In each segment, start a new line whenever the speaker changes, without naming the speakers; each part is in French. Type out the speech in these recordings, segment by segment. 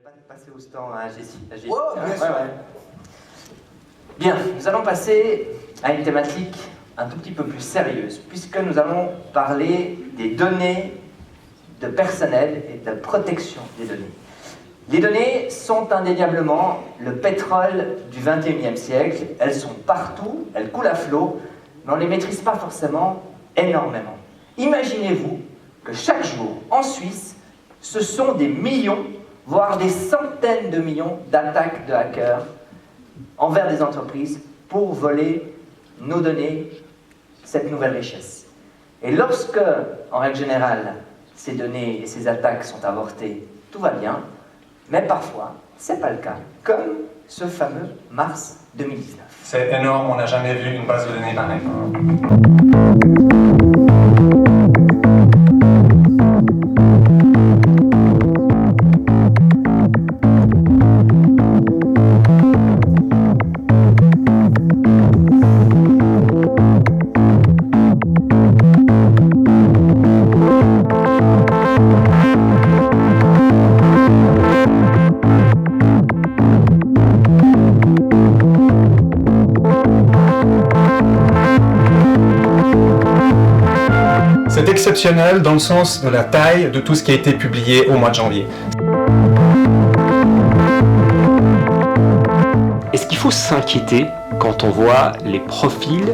Passer au stand à Jessie.
Oh, bien sûr.
Bien, nous allons passer à une thématique un tout petit peu plus sérieuse, puisque nous allons parler des données de personnel et de protection des données. Les données sont indéniablement le pétrole du XXIe siècle. Elles sont partout, elles coulent à flot, mais on ne les maîtrise pas forcément énormément. Imaginez-vous que chaque jour, en Suisse, ce sont des millions, voire des centaines de millions d'attaques de hackers envers des entreprises pour voler nos données, cette nouvelle richesse. Et lorsque, en règle générale, ces données et ces attaques sont avortées, tout va bien, mais parfois, ce n'est pas le cas, comme ce fameux mars 2019.
C'est énorme, on n'a jamais vu une base de données pareille. C'est exceptionnel dans le sens de la taille de tout ce qui a été publié au mois de janvier.
Est-ce qu'il faut s'inquiéter quand on voit les profils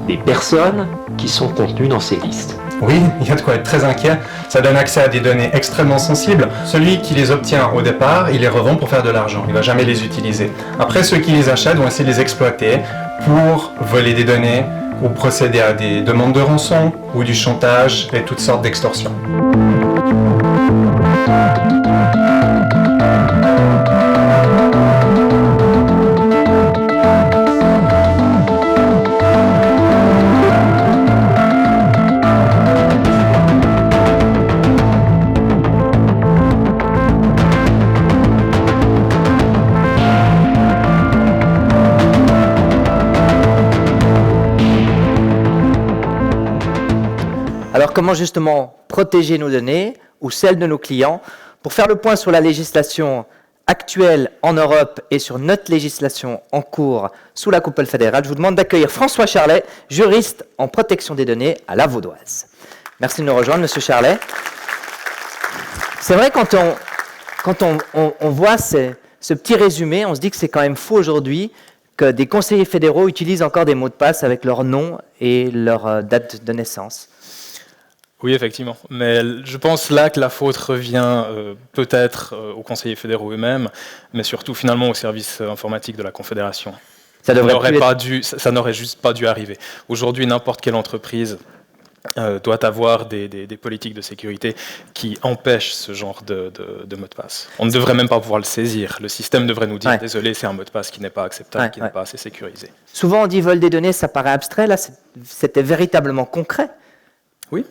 des personnes qui sont contenues dans ces listes?
Oui, il y a de quoi être très inquiet. Ça donne accès à des données extrêmement sensibles. Celui qui les obtient au départ, il les revend pour faire de l'argent. Il ne va jamais les utiliser. Après, ceux qui les achètent vont essayer de les exploiter pour voler des données ou procéder à des demandes de rançon ou du chantage et toutes sortes d'extorsions.
Alors comment justement protéger nos données ou celles de nos clients? Pour faire le point sur la législation actuelle en Europe et sur notre législation en cours sous la coupole fédérale, je vous demande d'accueillir François Charlet, juriste en protection des données à la Vaudoise. Merci de nous rejoindre, Monsieur Charlet. C'est vrai, quand on voit ce petit résumé, on se dit que c'est quand même fou aujourd'hui que des conseillers fédéraux utilisent encore des mots de passe avec leur nom et leur date de naissance.
Oui, effectivement. Mais je pense là que la faute revient peut-être aux conseillers fédéraux eux-mêmes, mais surtout finalement aux services informatiques de la Confédération. Ça n'aurait juste pas dû arriver. Aujourd'hui, n'importe quelle entreprise doit avoir des politiques de sécurité qui empêchent ce genre de mot de passe. On ne devrait même pas pouvoir le saisir. Le système devrait nous dire, désolé, c'est un mot de passe qui n'est pas acceptable, qui n'est pas assez sécurisé.
Souvent, on dit vol des données, ça paraît abstrait. Là, c'était véritablement concret.
Oui.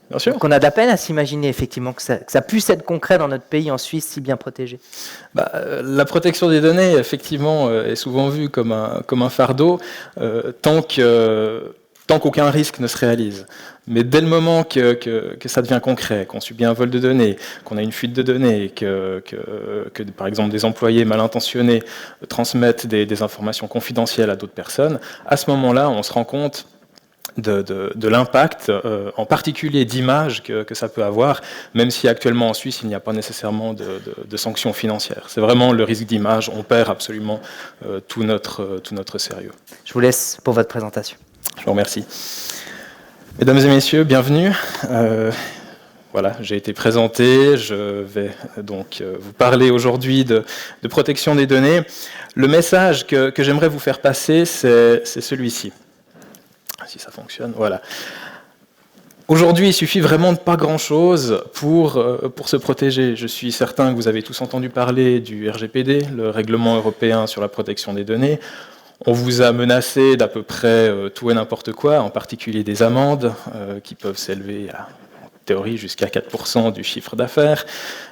Bien sûr.
Donc on a de la peine à s'imaginer effectivement que ça puisse être concret dans notre pays, en Suisse, si bien protégé.
La protection des données, effectivement, est souvent vue comme un fardeau tant qu'aucun risque ne se réalise. Mais dès le moment que ça devient concret, qu'on subit un vol de données, qu'on a une fuite de données, que par exemple des employés mal intentionnés transmettent des informations confidentielles à d'autres personnes, à ce moment-là, on se rend compte de l'impact, en particulier d'image que ça peut avoir, même si actuellement en Suisse, il n'y a pas nécessairement de sanctions financières. C'est vraiment le risque d'image, on perd absolument tout notre sérieux.
Je vous laisse pour votre présentation.
Je vous remercie. Mesdames et messieurs, bienvenue. Voilà, j'ai été présenté, je vais donc vous parler aujourd'hui de protection des données. Le message que j'aimerais vous faire passer, c'est celui-ci. Si ça fonctionne, voilà. Aujourd'hui, il suffit vraiment de pas grand-chose pour se protéger. Je suis certain que vous avez tous entendu parler du RGPD, le règlement européen sur la protection des données. On vous a menacé d'à peu près tout et n'importe quoi, en particulier des amendes qui peuvent s'élever à, en théorie, jusqu'à 4% du chiffre d'affaires,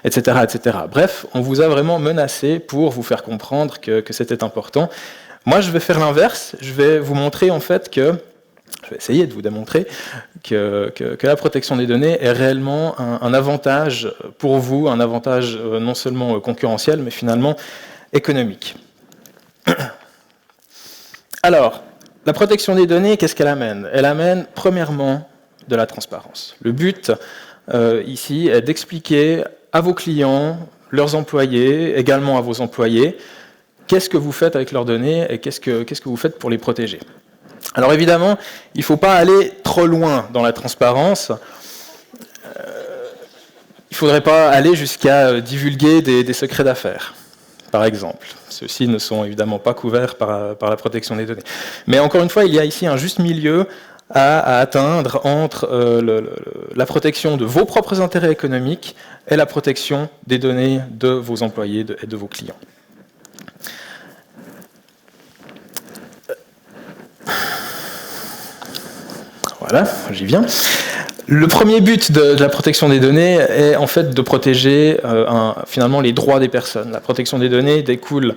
etc., etc. Bref, on vous a vraiment menacé pour vous faire comprendre que c'était important. Moi, je vais faire l'inverse. Je vais vous montrer en fait je vais essayer de vous démontrer que la protection des données est réellement un avantage pour vous, un avantage non seulement concurrentiel, mais finalement économique. Alors, la protection des données, qu'est-ce qu'elle amène? Elle amène premièrement de la transparence. Le but ici est d'expliquer à vos clients, leurs employés, également à vos employés, qu'est-ce que vous faites avec leurs données et qu'est-ce que vous faites pour les protéger. Alors évidemment, il ne faut pas aller trop loin dans la transparence. Il ne faudrait pas aller jusqu'à divulguer des secrets d'affaires, par exemple. Ceux-ci ne sont évidemment pas couverts par la protection des données. Mais encore une fois, il y a ici un juste milieu à atteindre entre la protection de vos propres intérêts économiques et la protection des données de vos employés et de vos clients. Voilà, j'y viens. Le premier but de la protection des données est en fait de protéger finalement les droits des personnes. La protection des données découle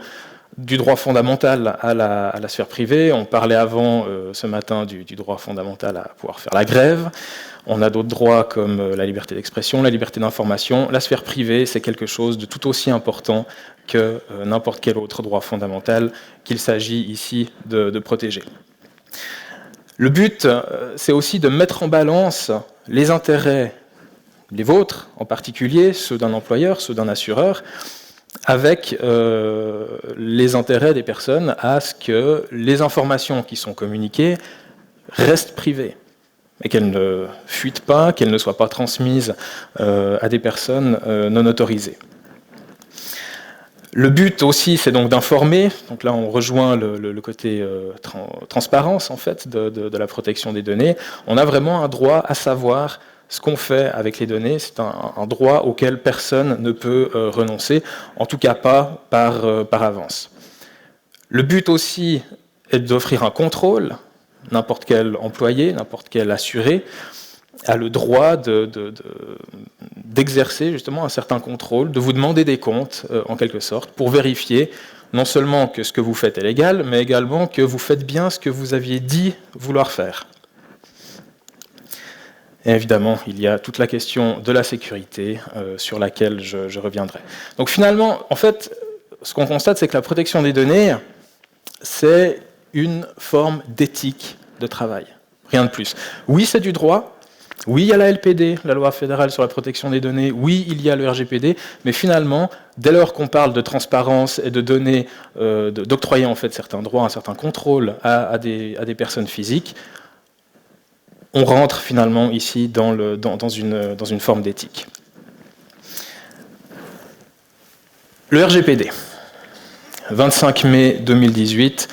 du droit fondamental à la sphère privée. On parlait avant ce matin du droit fondamental à pouvoir faire la grève. On a d'autres droits comme la liberté d'expression, la liberté d'information. La sphère privée, c'est quelque chose de tout aussi important que n'importe quel autre droit fondamental qu'il s'agit ici de protéger. Le but, c'est aussi de mettre en balance les intérêts, les vôtres en particulier, ceux d'un employeur, ceux d'un assureur, avec les intérêts des personnes à ce que les informations qui sont communiquées restent privées et qu'elles ne fuitent pas, qu'elles ne soient pas transmises à des personnes non autorisées. Le but aussi, c'est donc d'informer. Donc là, on rejoint le côté transparence en fait de la protection des données. On a vraiment un droit à savoir ce qu'on fait avec les données. C'est un droit auquel personne ne peut renoncer, en tout cas pas par avance. Le but aussi est d'offrir un contrôle. N'importe quel employé, n'importe quel assuré a le droit d'exercer justement un certain contrôle, de vous demander des comptes, en quelque sorte, pour vérifier non seulement que ce que vous faites est légal, mais également que vous faites bien ce que vous aviez dit vouloir faire. Et évidemment, il y a toute la question de la sécurité sur laquelle je reviendrai. Donc finalement, en fait, ce qu'on constate, c'est que la protection des données, c'est une forme d'éthique de travail. Rien de plus. Oui, c'est du droit. Oui, il y a la LPD, la loi fédérale sur la protection des données. Oui, il y a le RGPD. Mais finalement, dès lors qu'on parle de transparence et de donner, d'octroyer en fait certains droits, un certain contrôle à des personnes physiques, on rentre finalement ici dans une forme d'éthique. Le RGPD, 25 mai 2018,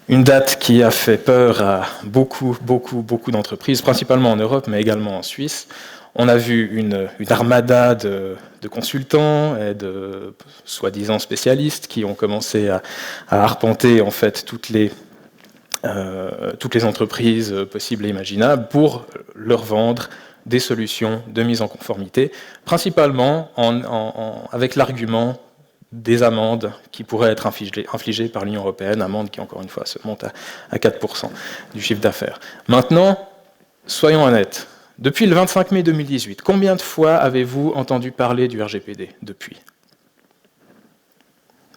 une date qui a fait peur à beaucoup d'entreprises, principalement en Europe, mais également en Suisse. On a vu une armada de consultants et de soi-disant spécialistes qui ont commencé à arpenter en fait toutes les entreprises possibles et imaginables pour leur vendre des solutions de mise en conformité, principalement avec l'argument des amendes qui pourraient être infligées par l'Union européenne, amendes qui, encore une fois, se montent à 4% du chiffre d'affaires. Maintenant, soyons honnêtes, depuis le 25 mai 2018, combien de fois avez-vous entendu parler du RGPD depuis?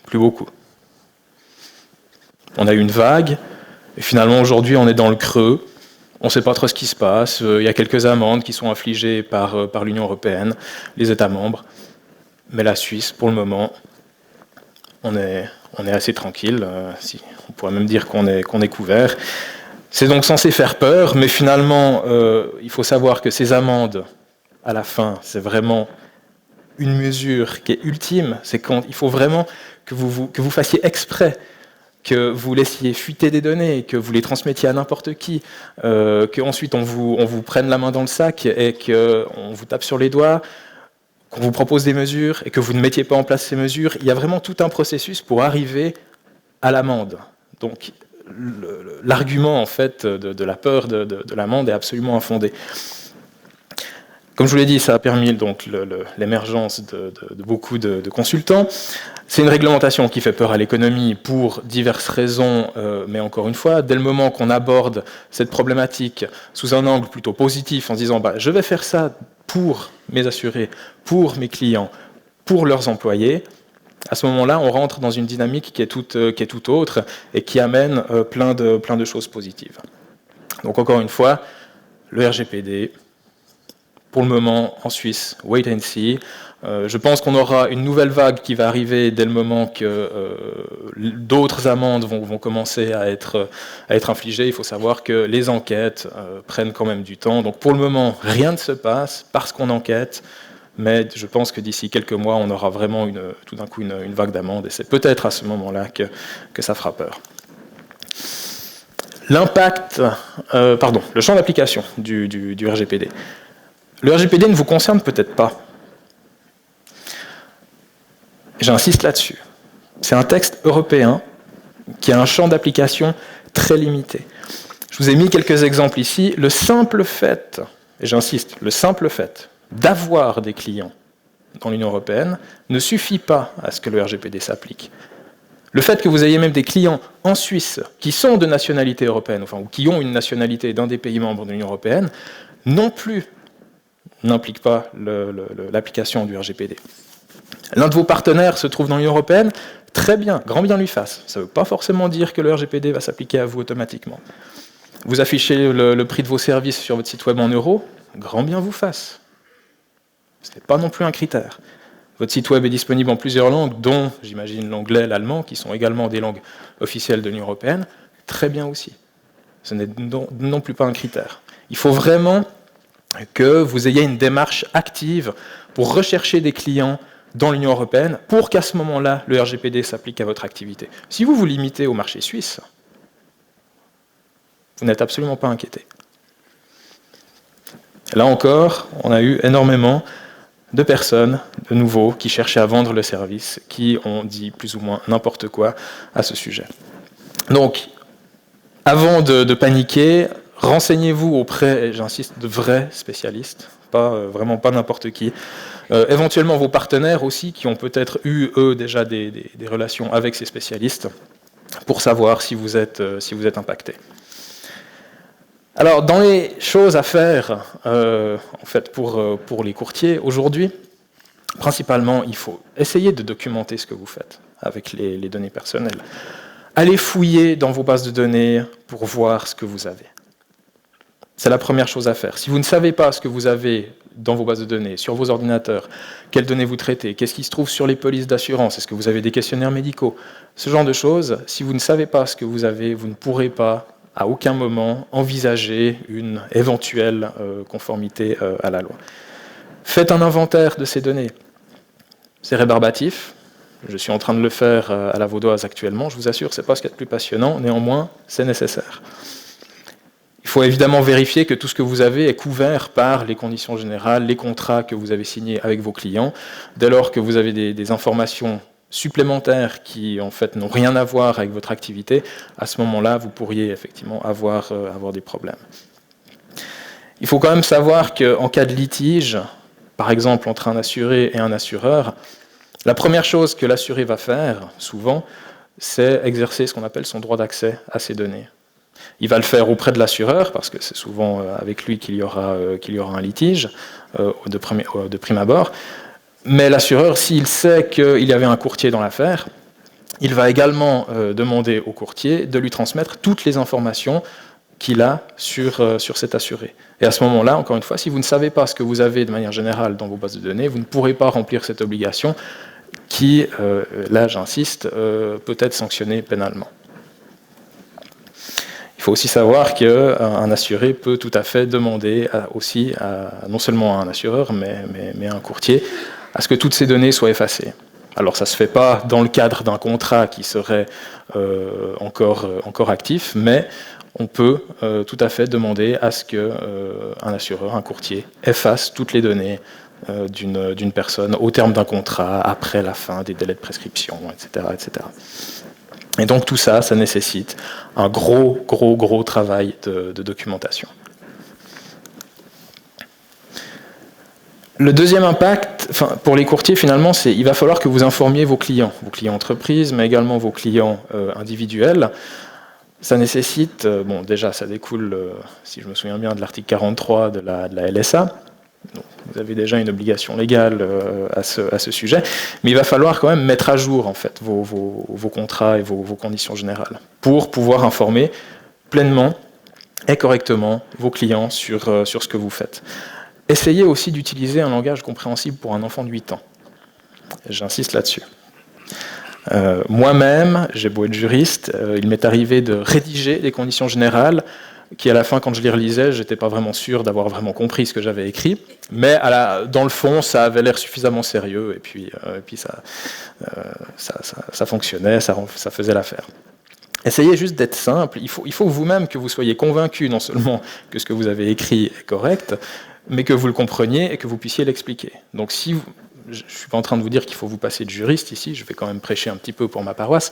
Plus beaucoup. On a eu une vague, et finalement aujourd'hui on est dans le creux, on ne sait pas trop ce qui se passe, il y a quelques amendes qui sont infligées par l'Union européenne, les États membres, mais la Suisse, pour le moment, on est assez tranquille, on pourrait même dire qu'on est couvert. C'est donc censé faire peur, mais finalement, il faut savoir que ces amendes, à la fin, c'est vraiment une mesure qui est ultime. C'est quand il faut vraiment que vous fassiez exprès, que vous laissiez fuiter des données, que vous les transmettiez à n'importe qui, qu'ensuite on vous prenne la main dans le sac et qu'on vous tape sur les doigts, qu'on vous propose des mesures et que vous ne mettiez pas en place ces mesures. Il y a vraiment tout un processus pour arriver à l'amende. Donc l'argument en fait de la peur de l'amende est absolument infondé. Comme je vous l'ai dit, ça a permis donc l'émergence de beaucoup de consultants. C'est une réglementation qui fait peur à l'économie pour diverses raisons, mais encore une fois, dès le moment qu'on aborde cette problématique sous un angle plutôt positif, en se disant je vais faire ça pour mes assurés, pour mes clients, pour leurs employés, à ce moment-là, on rentre dans une dynamique qui est tout autre et qui amène plein de choses positives. Donc encore une fois, le RGPD, pour le moment en Suisse, wait and see. Je pense qu'on aura une nouvelle vague qui va arriver dès le moment que d'autres amendes vont commencer à être infligées. Il faut savoir que les enquêtes prennent quand même du temps. Donc pour le moment, rien ne se passe parce qu'on enquête. Mais je pense que d'ici quelques mois, on aura vraiment tout d'un coup une vague d'amendes. Et c'est peut-être à ce moment-là que ça fera peur. Le champ d'application du RGPD. Le RGPD ne vous concerne peut-être pas. J'insiste là-dessus. C'est un texte européen qui a un champ d'application très limité. Je vous ai mis quelques exemples ici. Le simple fait, et j'insiste, le simple fait d'avoir des clients dans l'Union européenne ne suffit pas à ce que le RGPD s'applique. Le fait que vous ayez même des clients en Suisse qui sont de nationalité européenne, ou qui ont une nationalité d'un des pays membres de l'Union européenne, non plus n'implique pas l'application du RGPD. L'un de vos partenaires se trouve dans l'Union européenne, très bien, grand bien lui fasse. Ça ne veut pas forcément dire que le RGPD va s'appliquer à vous automatiquement. Vous affichez le prix de vos services sur votre site web en euros, grand bien vous fasse. Ce n'est pas non plus un critère. Votre site web est disponible en plusieurs langues, dont, j'imagine, l'anglais, l'allemand, qui sont également des langues officielles de l'Union européenne, très bien aussi. Ce n'est non plus pas un critère. Il faut vraiment que vous ayez une démarche active pour rechercher des clients dans l'Union européenne pour qu'à ce moment-là, le RGPD s'applique à votre activité. Si vous vous limitez au marché suisse, vous n'êtes absolument pas inquiété. Là encore, on a eu énormément de personnes, de nouveau, qui cherchaient à vendre le service, qui ont dit plus ou moins n'importe quoi à ce sujet. Donc, avant de paniquer, renseignez-vous auprès, j'insiste, de vrais spécialistes, vraiment pas n'importe qui. Éventuellement vos partenaires aussi, qui ont peut-être eu, eux, déjà des relations avec ces spécialistes, pour savoir si vous êtes impacté. Alors, dans les choses à faire, en fait, pour les courtiers, aujourd'hui, principalement, il faut essayer de documenter ce que vous faites avec les données personnelles. Allez fouiller dans vos bases de données pour voir ce que vous avez. C'est la première chose à faire. Si vous ne savez pas ce que vous avez dans vos bases de données, sur vos ordinateurs, quelles données vous traitez, qu'est-ce qui se trouve sur les polices d'assurance, est-ce que vous avez des questionnaires médicaux, ce genre de choses, si vous ne savez pas ce que vous avez, vous ne pourrez pas à aucun moment envisager une éventuelle conformité à la loi. Faites un inventaire de ces données. C'est rébarbatif. Je suis en train de le faire à la Vaudoise actuellement. Je vous assure, ce n'est pas ce qu'il y a de plus passionnant. Néanmoins, c'est nécessaire. Il faut évidemment vérifier que tout ce que vous avez est couvert par les conditions générales, les contrats que vous avez signés avec vos clients. Dès lors que vous avez des informations supplémentaires qui en fait n'ont rien à voir avec votre activité, à ce moment-là, vous pourriez effectivement avoir des problèmes. Il faut quand même savoir qu'en cas de litige, par exemple entre un assuré et un assureur, la première chose que l'assuré va faire, souvent, c'est exercer ce qu'on appelle son droit d'accès à ces données. Il va le faire auprès de l'assureur, parce que c'est souvent avec lui qu'il y aura un litige, de prime abord. Mais l'assureur, s'il sait qu'il y avait un courtier dans l'affaire, il va également demander au courtier de lui transmettre toutes les informations qu'il a sur cet assuré. Et à ce moment-là, encore une fois, si vous ne savez pas ce que vous avez de manière générale dans vos bases de données, vous ne pourrez pas remplir cette obligation qui, là j'insiste, peut être sanctionnée pénalement. Il faut aussi savoir qu'un assuré peut tout à fait demander aussi, non seulement à un assureur, mais à un courtier, à ce que toutes ces données soient effacées. Alors ça ne se fait pas dans le cadre d'un contrat qui serait encore actif, mais on peut tout à fait demander à ce qu'un assureur, un courtier, efface toutes les données d'une personne au terme d'un contrat, après la fin des délais de prescription, etc., etc. Et donc tout ça, ça nécessite un gros travail de documentation. Le deuxième impact pour les courtiers, finalement, il va falloir que vous informiez vos clients entreprises, mais également vos clients individuels. Ça nécessite, déjà, ça découle, si je me souviens bien, de l'article 43 de la LSA. Donc, vous avez déjà une obligation légale à ce sujet, mais il va falloir quand même mettre à jour en fait vos contrats et vos conditions générales pour pouvoir informer pleinement et correctement vos clients sur ce que vous faites. Essayez aussi d'utiliser un langage compréhensible pour un enfant de 8 ans. J'insiste là-dessus. Moi-même, j'ai beau être juriste, il m'est arrivé de rédiger des conditions générales qui, à la fin, quand je les relisais, je n'étais pas vraiment sûr d'avoir vraiment compris ce que j'avais écrit, mais dans le fond, ça avait l'air suffisamment sérieux, et puis ça fonctionnait, ça faisait l'affaire. Essayez juste d'être simple. Il faut vous-même que vous soyez convaincu non seulement que ce que vous avez écrit est correct, mais que vous le compreniez et que vous puissiez l'expliquer. Donc je ne suis pas en train de vous dire qu'il faut vous passer de juriste ici, je vais quand même prêcher un petit peu pour ma paroisse,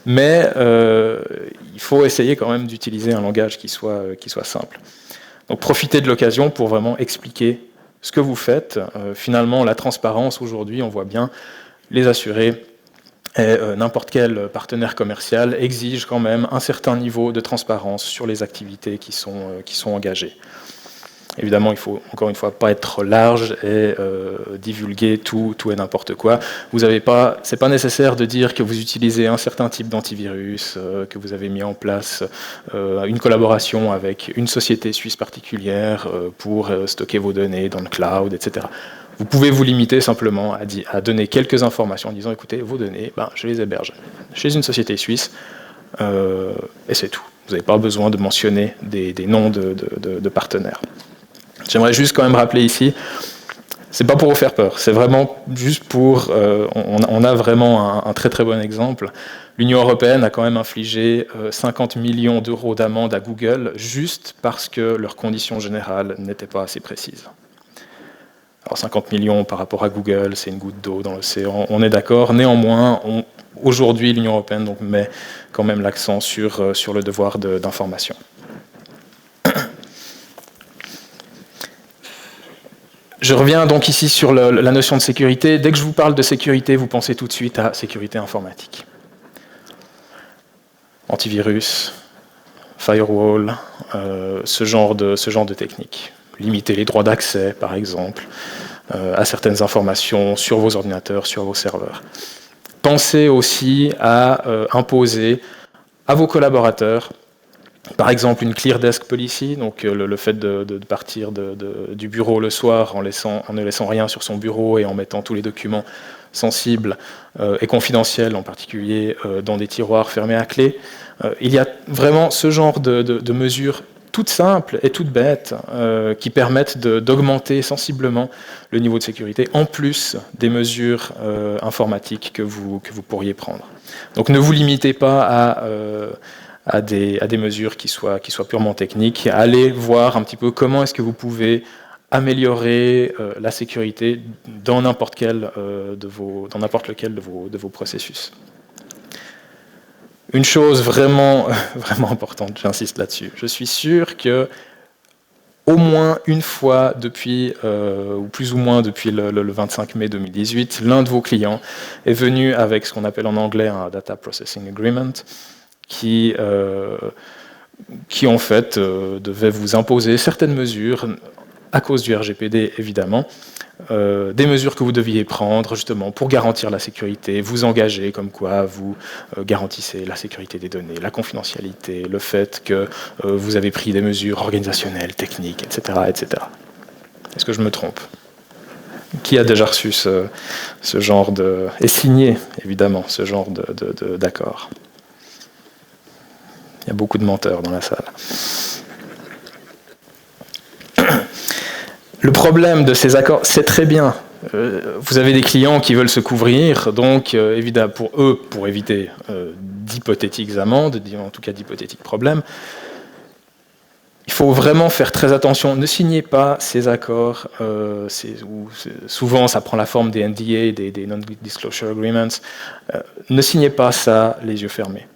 mais il faut essayer quand même d'utiliser un langage qui soit simple. Donc profitez de l'occasion pour vraiment expliquer ce que vous faites. Finalement, la transparence, aujourd'hui, on voit bien, les assurés et n'importe quel partenaire commercial exige quand même un certain niveau de transparence sur les activités qui sont engagées. Évidemment, il faut, encore une fois, pas être trop large et divulguer tout et n'importe quoi. C'est pas nécessaire de dire que vous utilisez un certain type d'antivirus, que vous avez mis en place une collaboration avec une société suisse particulière pour stocker vos données dans le cloud, etc. Vous pouvez vous limiter simplement à donner quelques informations en disant, écoutez, vos données, je les héberge chez une société suisse, et c'est tout. Vous n'avez pas besoin de mentionner des noms de partenaires. J'aimerais juste quand même rappeler ici, c'est pas pour vous faire peur, c'est vraiment juste pour... on a vraiment un très très bon exemple. L'Union européenne a quand même infligé 50 millions d'euros d'amende à Google juste parce que leurs conditions générales n'étaient pas assez précises. Alors 50 millions par rapport à Google, c'est une goutte d'eau dans l'océan, on est d'accord. Néanmoins, aujourd'hui, l'Union européenne donc, met quand même l'accent sur le devoir d'information. Je reviens donc ici sur la notion de sécurité. Dès que je vous parle de sécurité, vous pensez tout de suite à sécurité informatique. Antivirus, firewall, ce genre de technique. Limiter les droits d'accès, par exemple, à certaines informations sur vos ordinateurs, sur vos serveurs. Pensez aussi à imposer à vos collaborateurs, par exemple une clear desk policy, donc le fait de partir du bureau le soir en ne laissant rien sur son bureau et en mettant tous les documents sensibles et confidentiels, en particulier dans des tiroirs fermés à clé. Il y a vraiment ce genre de mesures toutes simples et toutes bêtes qui permettent d'augmenter sensiblement le niveau de sécurité, en plus des mesures informatiques que vous pourriez prendre. Donc ne vous limitez pas à des mesures qui soient purement techniques. Allez voir un petit peu comment est-ce que vous pouvez améliorer la sécurité dans n'importe lequel de vos processus. Une chose vraiment importante, j'insiste là-dessus. Je suis sûr que au moins une fois depuis, ou plus ou moins depuis le 25 mai 2018, l'un de vos clients est venu avec ce qu'on appelle en anglais un Data Processing Agreement, qui en fait devait vous imposer certaines mesures, à cause du RGPD évidemment, des mesures que vous deviez prendre justement pour garantir la sécurité, vous engager comme quoi vous garantissez la sécurité des données, la confidentialité, le fait que vous avez pris des mesures organisationnelles, techniques, etc. etc. Est-ce que je me trompe ? Qui a déjà reçu ce genre et signé évidemment ce genre d'accord ? Il y a beaucoup de menteurs dans la salle. Le problème de ces accords, c'est très bien. Vous avez des clients qui veulent se couvrir, donc évidemment pour éviter d'hypothétiques amendes, en tout cas d'hypothétiques problèmes, il faut vraiment faire très attention. Ne signez pas ces accords. Souvent, ça prend la forme des NDA, des Non-Disclosure Agreements. Ne signez pas ça les yeux fermés.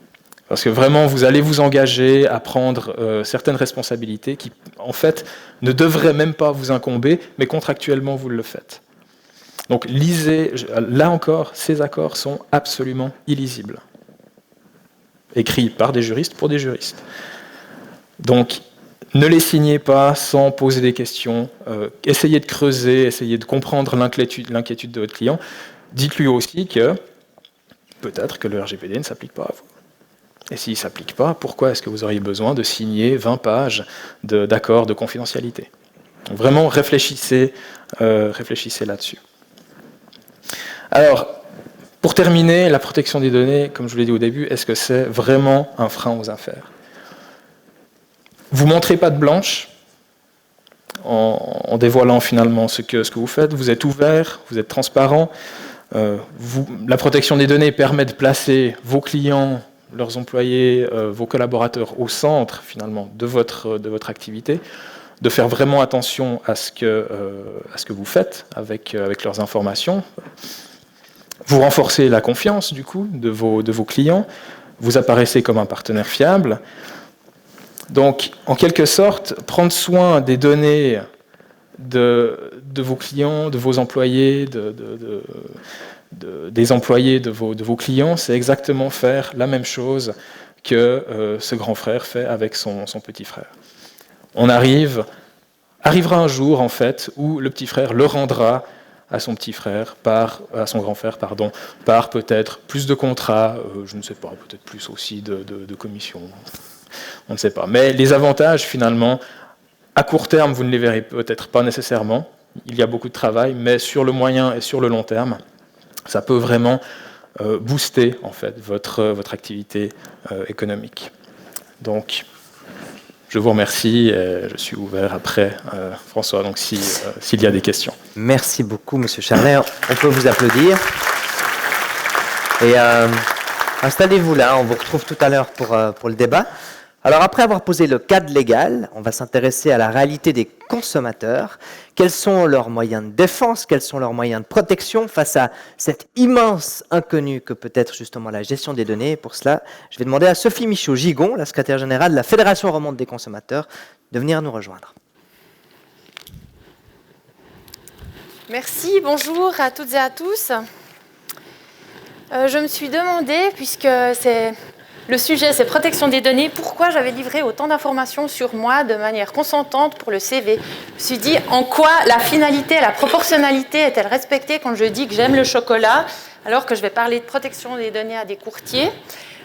Parce que vraiment, vous allez vous engager à prendre certaines responsabilités qui, en fait, ne devraient même pas vous incomber, mais contractuellement, vous le faites. Donc lisez, là encore, ces accords sont absolument illisibles. Écrits par des juristes pour des juristes. Donc ne les signez pas sans poser des questions, essayez de creuser, essayez de comprendre l'inquiétude de votre client. Dites-lui aussi que peut-être que le RGPD ne s'applique pas à vous. Et s'il ne s'applique pas, pourquoi est-ce que vous auriez besoin de signer 20 pages d'accords de confidentialité? Donc vraiment, réfléchissez là-dessus. Alors, pour terminer, la protection des données, comme je vous l'ai dit au début, est-ce que c'est vraiment un frein aux affaires? Vous ne montrez pas de blanche en dévoilant finalement ce que vous faites. Vous êtes ouvert, vous êtes transparent. La protection des données permet de placer vos clients, leurs employés, vos collaborateurs au centre finalement de votre activité, de faire vraiment attention à ce que vous faites avec leurs informations. Vous renforcez la confiance du coup de vos clients, vous apparaissez comme un partenaire fiable. Donc en quelque sorte, prendre soin des données de vos clients, de vos employés, des employés de vos clients, c'est exactement faire la même chose que ce grand frère fait avec son petit frère. On arrivera un jour en fait où le petit frère le rendra à son petit frère, à son grand frère, par peut-être plus de contrats, je ne sais pas, peut-être plus aussi de commissions, on ne sait pas. Mais les avantages finalement, à court terme, vous ne les verrez peut-être pas nécessairement. Il y a beaucoup de travail, mais sur le moyen et sur le long terme, ça peut vraiment booster en fait votre activité économique. Donc, je vous remercie et je suis ouvert après, François, donc s'il y a des questions.
Merci beaucoup, Monsieur Charlet. On peut vous applaudir. Et installez-vous là, on vous retrouve tout à l'heure pour le débat. Alors après avoir posé le cadre légal, on va s'intéresser à la réalité des consommateurs. Quels sont leurs moyens de défense, quels sont leurs moyens de protection face à cet immense inconnu que peut être justement la gestion des données. Et pour cela, je vais demander à Sophie Michaud-Gigon, la secrétaire générale de la Fédération romande des consommateurs, de venir nous rejoindre.
Merci, bonjour à toutes et à tous. Je me suis demandé, puisque le sujet, c'est protection des données, pourquoi j'avais livré autant d'informations sur moi de manière consentante pour le CV. Je me suis dit, en quoi la finalité, la proportionnalité est-elle respectée quand je dis que j'aime le chocolat, alors que je vais parler de protection des données à des courtiers.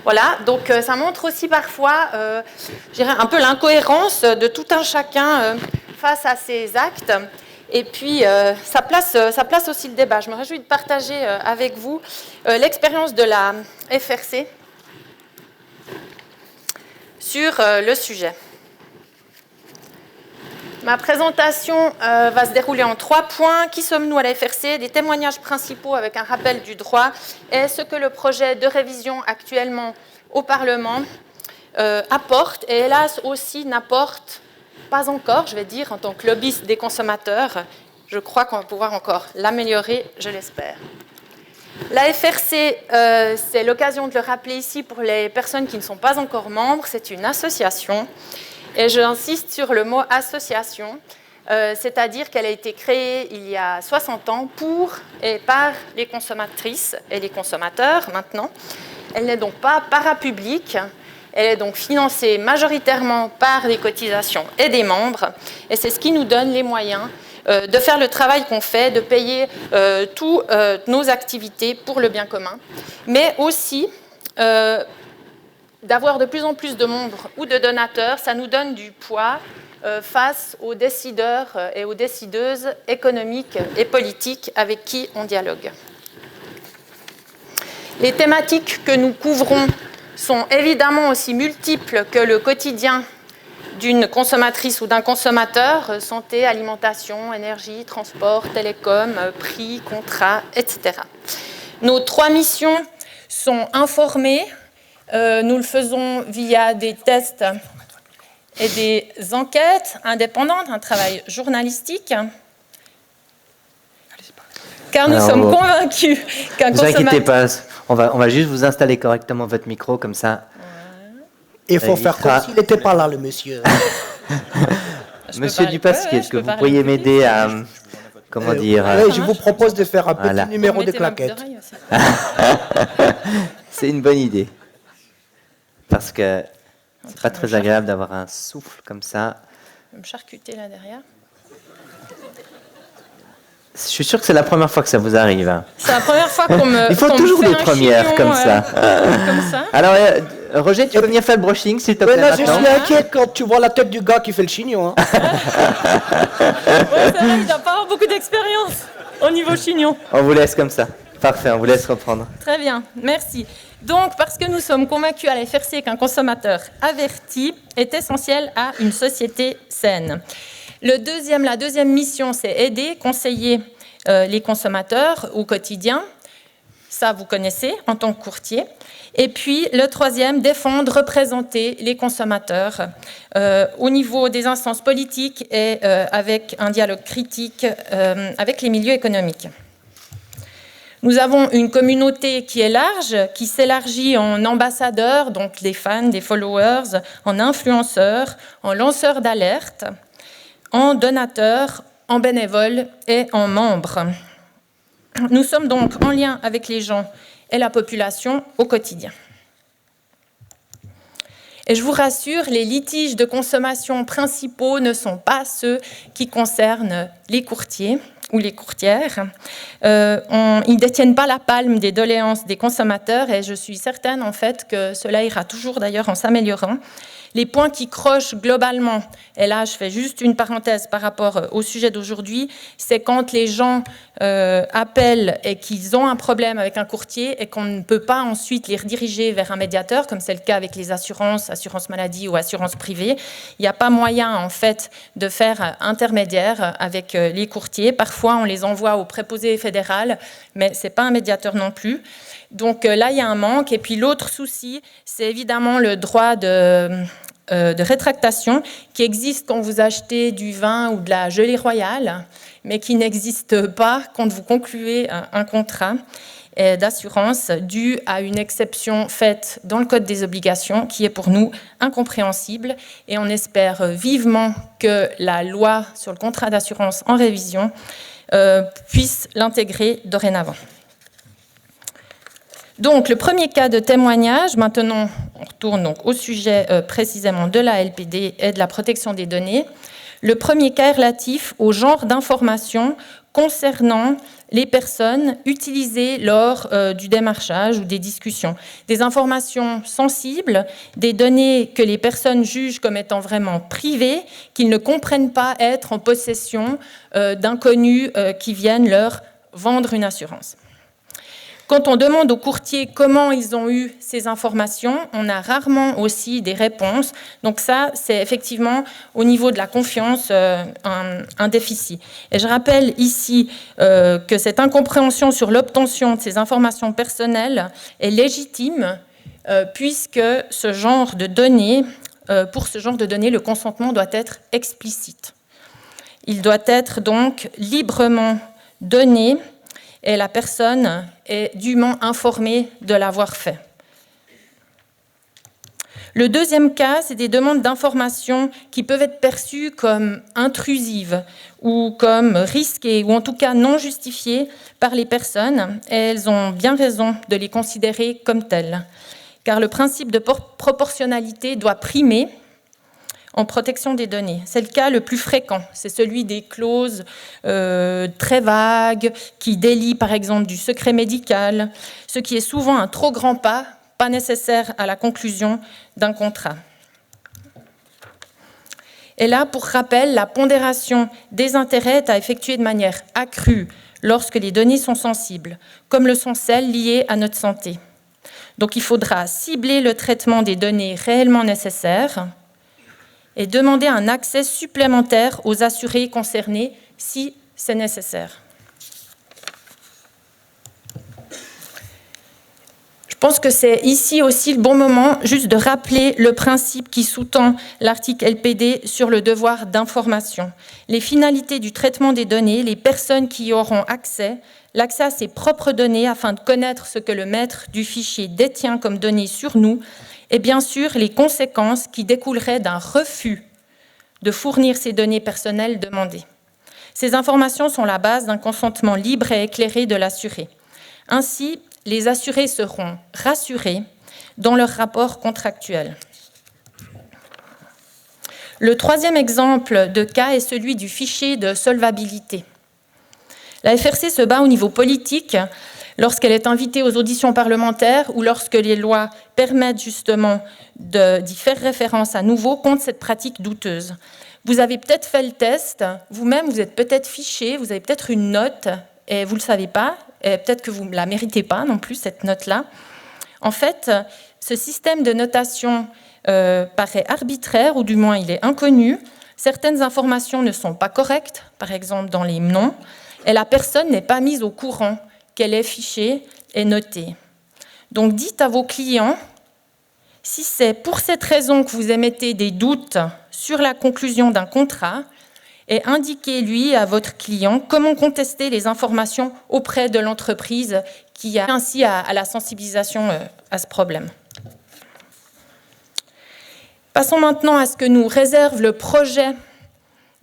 Voilà, donc ça montre aussi parfois, je dirais, un peu l'incohérence de tout un chacun face à ces actes. Et puis, ça place aussi le débat. Je me réjouis de partager avec vous l'expérience de la FRC sur le sujet. Ma présentation va se dérouler en 3 points. Qui sommes-nous à la FRC? Des témoignages principaux avec un rappel du droit et ce que le projet de révision actuellement au Parlement apporte et hélas aussi n'apporte pas encore, je vais dire, en tant que lobbyiste des consommateurs. Je crois qu'on va pouvoir encore l'améliorer, je l'espère. La FRC, c'est l'occasion de le rappeler ici pour les personnes qui ne sont pas encore membres, c'est une association. Et j'insiste sur le mot association, c'est-à-dire qu'elle a été créée il y a 60 ans pour et par les consommatrices et les consommateurs maintenant. Elle n'est donc pas parapublique, elle est donc financée majoritairement par les cotisations et des membres. Et c'est ce qui nous donne les moyens de faire le travail qu'on fait, de payer toutes nos activités pour le bien commun, mais aussi d'avoir de plus en plus de membres ou de donateurs, ça nous donne du poids face aux décideurs et aux décideuses économiques et politiques avec qui on dialogue. Les thématiques que nous couvrons sont évidemment aussi multiples que le quotidien d'une consommatrice ou d'un consommateur, santé, alimentation, énergie, transport, télécom, prix, contrat, etc. Nos 3 missions sont informer, nous le faisons via des tests et des enquêtes indépendantes, un travail journalistique, car nous sommes convaincus qu'un consommateur...
Ne vous inquiétez pas, on va juste vous installer correctement votre micro, comme ça...
Il faut faire comme s'il n'était pas là, le monsieur.
Monsieur Dupasquier, est-ce que vous pourriez m'aider comment dire...
Oui, je vous propose de faire un petit numéro de claquettes.
C'est une bonne idée. Parce que c'est pas très agréable d'avoir un souffle comme ça.
Je vais me charcuter là derrière.
Je suis sûr que c'est la première fois que ça vous arrive. Hein.
C'est la première fois qu'on me.
Il faut toujours des premières comme ça.
Comme ça.
Alors, Roger, tu peux venir faire le brushing, s'il te plaît.
Là, je suis inquiète quand tu vois la tête du gars qui fait le chignon. Hein.
Ouais, c'est vrai, il doit pas avoir beaucoup d'expérience au niveau chignon.
On vous laisse comme ça. Parfait, on vous laisse reprendre.
Très bien, merci. Donc, parce que nous sommes convaincus à la FRC qu'un consommateur averti est essentiel à une société saine. La deuxième mission, c'est aider, conseiller les consommateurs au quotidien. Ça, vous connaissez en tant que courtier. Et puis, le troisième, défendre, représenter les consommateurs au niveau des instances politiques et avec un dialogue critique avec les milieux économiques. Nous avons une communauté qui est large, qui s'élargit en ambassadeurs, donc des fans, des followers, en influenceurs, en lanceurs d'alerte, en donateurs, en bénévoles et en membres. Nous sommes donc en lien avec les gens et la population au quotidien. Et je vous rassure, les litiges de consommation principaux ne sont pas ceux qui concernent les courtiers ou les courtières. Ils ne détiennent pas la palme des doléances des consommateurs et je suis certaine en fait que cela ira toujours d'ailleurs en s'améliorant. Les points qui crochent globalement, et là je fais juste une parenthèse par rapport au sujet d'aujourd'hui, c'est quand les gens appellent et qu'ils ont un problème avec un courtier et qu'on ne peut pas ensuite les rediriger vers un médiateur, comme c'est le cas avec les assurances, assurance maladie ou assurance privée. Il n'y a pas moyen en fait de faire intermédiaire avec les courtiers. Parfois on les envoie au préposé fédéral, mais ce n'est pas un médiateur non plus. Donc là, il y a un manque. Et puis l'autre souci, c'est évidemment le droit de rétractation qui existe quand vous achetez du vin ou de la gelée royale, mais qui n'existe pas quand vous concluez un contrat d'assurance dû à une exception faite dans le Code des obligations qui est pour nous incompréhensible. Et on espère vivement que la loi sur le contrat d'assurance en révision puisse l'intégrer dorénavant. Donc, le premier cas de témoignage, maintenant, on retourne donc au sujet précisément de la LPD et de la protection des données. Le premier cas est relatif au genre d'informations concernant les personnes utilisées lors du démarchage ou des discussions. Des informations sensibles, des données que les personnes jugent comme étant vraiment privées, qu'ils ne comprennent pas être en possession d'inconnus qui viennent leur vendre une assurance. Quand on demande aux courtiers comment ils ont eu ces informations, on a rarement aussi des réponses. Donc ça, c'est effectivement au niveau de la confiance un déficit. Et je rappelle ici que cette incompréhension sur l'obtention de ces informations personnelles est légitime puisque ce genre de données, pour ce genre de données, le consentement doit être explicite. Il doit être donc librement donné et la personne est dûment informée de l'avoir fait. Le deuxième cas, c'est des demandes d'informations qui peuvent être perçues comme intrusives ou comme risquées ou en tout cas non justifiées par les personnes et elles ont bien raison de les considérer comme telles. Car le principe de proportionnalité doit primer en protection des données. C'est le cas le plus fréquent, c'est celui des clauses très vagues qui délient par exemple du secret médical, ce qui est souvent un trop grand pas nécessaire à la conclusion d'un contrat. Et là, pour rappel, la pondération des intérêts est à effectuer de manière accrue lorsque les données sont sensibles, comme le sont celles liées à notre santé. Donc il faudra cibler le traitement des données réellement nécessaires et demander un accès supplémentaire aux assurés concernés si c'est nécessaire. Je pense que c'est ici aussi le bon moment juste de rappeler le principe qui sous-tend l'article LPD sur le devoir d'information. Les finalités du traitement des données, les personnes qui y auront accès, l'accès à ses propres données afin de connaître ce que le maître du fichier détient comme données sur nous, et bien sûr les conséquences qui découleraient d'un refus de fournir ces données personnelles demandées. Ces informations sont la base d'un consentement libre et éclairé de l'assuré. Ainsi, les assurés seront rassurés dans leur rapport contractuel. Le troisième exemple de cas est celui du fichier de solvabilité. La FRC se bat au niveau politique lorsqu'elle est invitée aux auditions parlementaires ou lorsque les lois permettent justement d'y faire référence à nouveau contre cette pratique douteuse. Vous avez peut-être fait le test, vous-même vous êtes peut-être fiché, vous avez peut-être une note et vous ne le savez pas, et peut-être que vous ne la méritez pas non plus, cette note-là. En fait, ce système de notation paraît arbitraire, ou du moins il est inconnu. Certaines informations ne sont pas correctes, par exemple dans les noms, et la personne n'est pas mise au courant qu'elle est fichée et notée. Donc dites à vos clients, si c'est pour cette raison que vous émettez des doutes sur la conclusion d'un contrat, et indiquez-lui à votre client comment contester les informations auprès de l'entreprise qui a ainsi à la sensibilisation à ce problème. Passons maintenant à ce que nous réserve le projet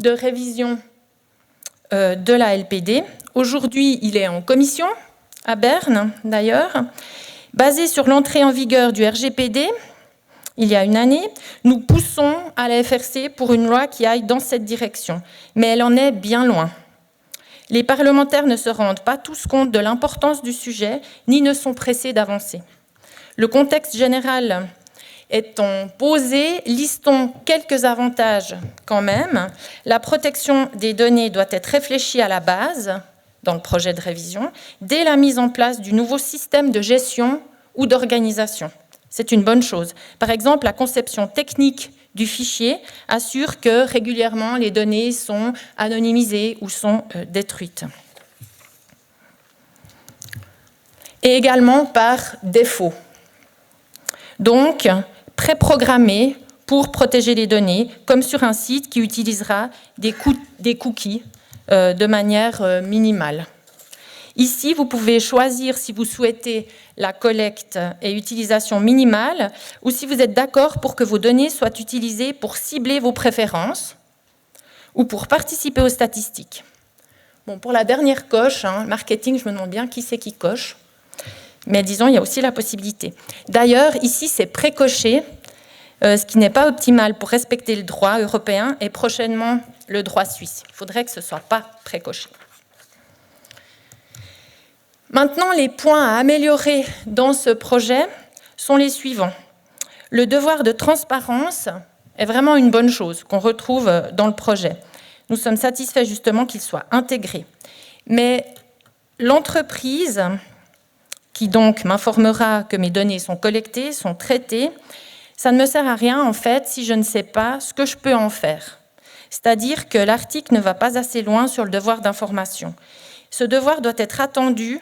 de révision de la LPD. Aujourd'hui, il est en commission, à Berne d'ailleurs. Basé sur l'entrée en vigueur du RGPD, il y a une année, nous poussons à la FRC pour une loi qui aille dans cette direction, mais elle en est bien loin. Les parlementaires ne se rendent pas tous compte de l'importance du sujet, ni ne sont pressés d'avancer. Le contexte général étant posé, listons quelques avantages quand même. La protection des données doit être réfléchie à la base, dans le projet de révision, dès la mise en place du nouveau système de gestion ou d'organisation. C'est une bonne chose. Par exemple, la conception technique du fichier assure que régulièrement les données sont anonymisées ou sont détruites. Et également par défaut. Donc, préprogrammé pour protéger les données, comme sur un site qui utilisera des cookies de manière minimale. Ici, vous pouvez choisir si vous souhaitez la collecte et utilisation minimale ou si vous êtes d'accord pour que vos données soient utilisées pour cibler vos préférences ou pour participer aux statistiques. Bon, pour la dernière coche, marketing, je me demande bien qui c'est qui coche, mais disons, il y a aussi la possibilité. D'ailleurs, ici, c'est précoché, ce qui n'est pas optimal pour respecter le droit européen et prochainement le droit suisse. Il faudrait que ce ne soit pas précoché. Maintenant, les points à améliorer dans ce projet sont les suivants. Le devoir de transparence est vraiment une bonne chose qu'on retrouve dans le projet. Nous sommes satisfaits justement qu'il soit intégré. Mais l'entreprise, qui donc m'informera que mes données sont collectées, sont traitées, ça ne me sert à rien en fait si je ne sais pas ce que je peux en faire. C'est-à-dire que l'article ne va pas assez loin sur le devoir d'information. Ce devoir doit être étendu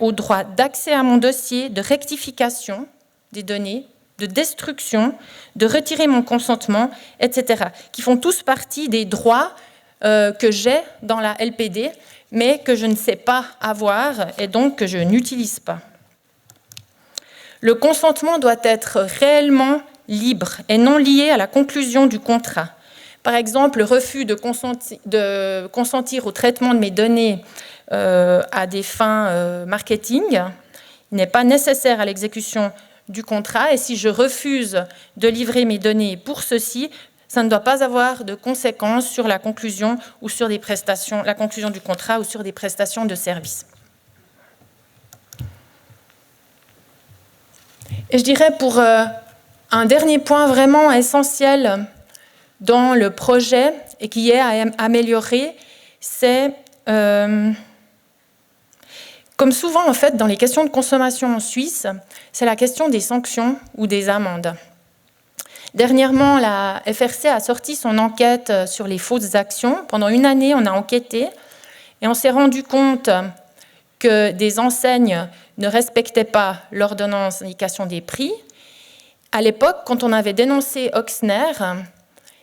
au droit d'accès à mon dossier, de rectification des données, de destruction, de retirer mon consentement, etc., qui font tous partie des droits que j'ai dans la LPD, mais que je ne sais pas avoir et donc que je n'utilise pas. Le consentement doit être réellement libre et non lié à la conclusion du contrat. Par exemple, le refus de consentir au traitement de mes données à des fins marketing, il n'est pas nécessaire à l'exécution du contrat, et si je refuse de livrer mes données pour ceci, ça ne doit pas avoir de conséquences sur la conclusion ou sur des prestations, la conclusion du contrat ou sur des prestations de services. Et je dirais pour un dernier point vraiment essentiel dans le projet et qui est à améliorer, c'est comme souvent en fait dans les questions de consommation en Suisse, c'est la question des sanctions ou des amendes. Dernièrement, la FRC a sorti son enquête sur les fausses actions. Pendant une année, on a enquêté et on s'est rendu compte que des enseignes ne respectaient pas l'ordonnance d'indication des prix. À l'époque, quand on avait dénoncé Oxner,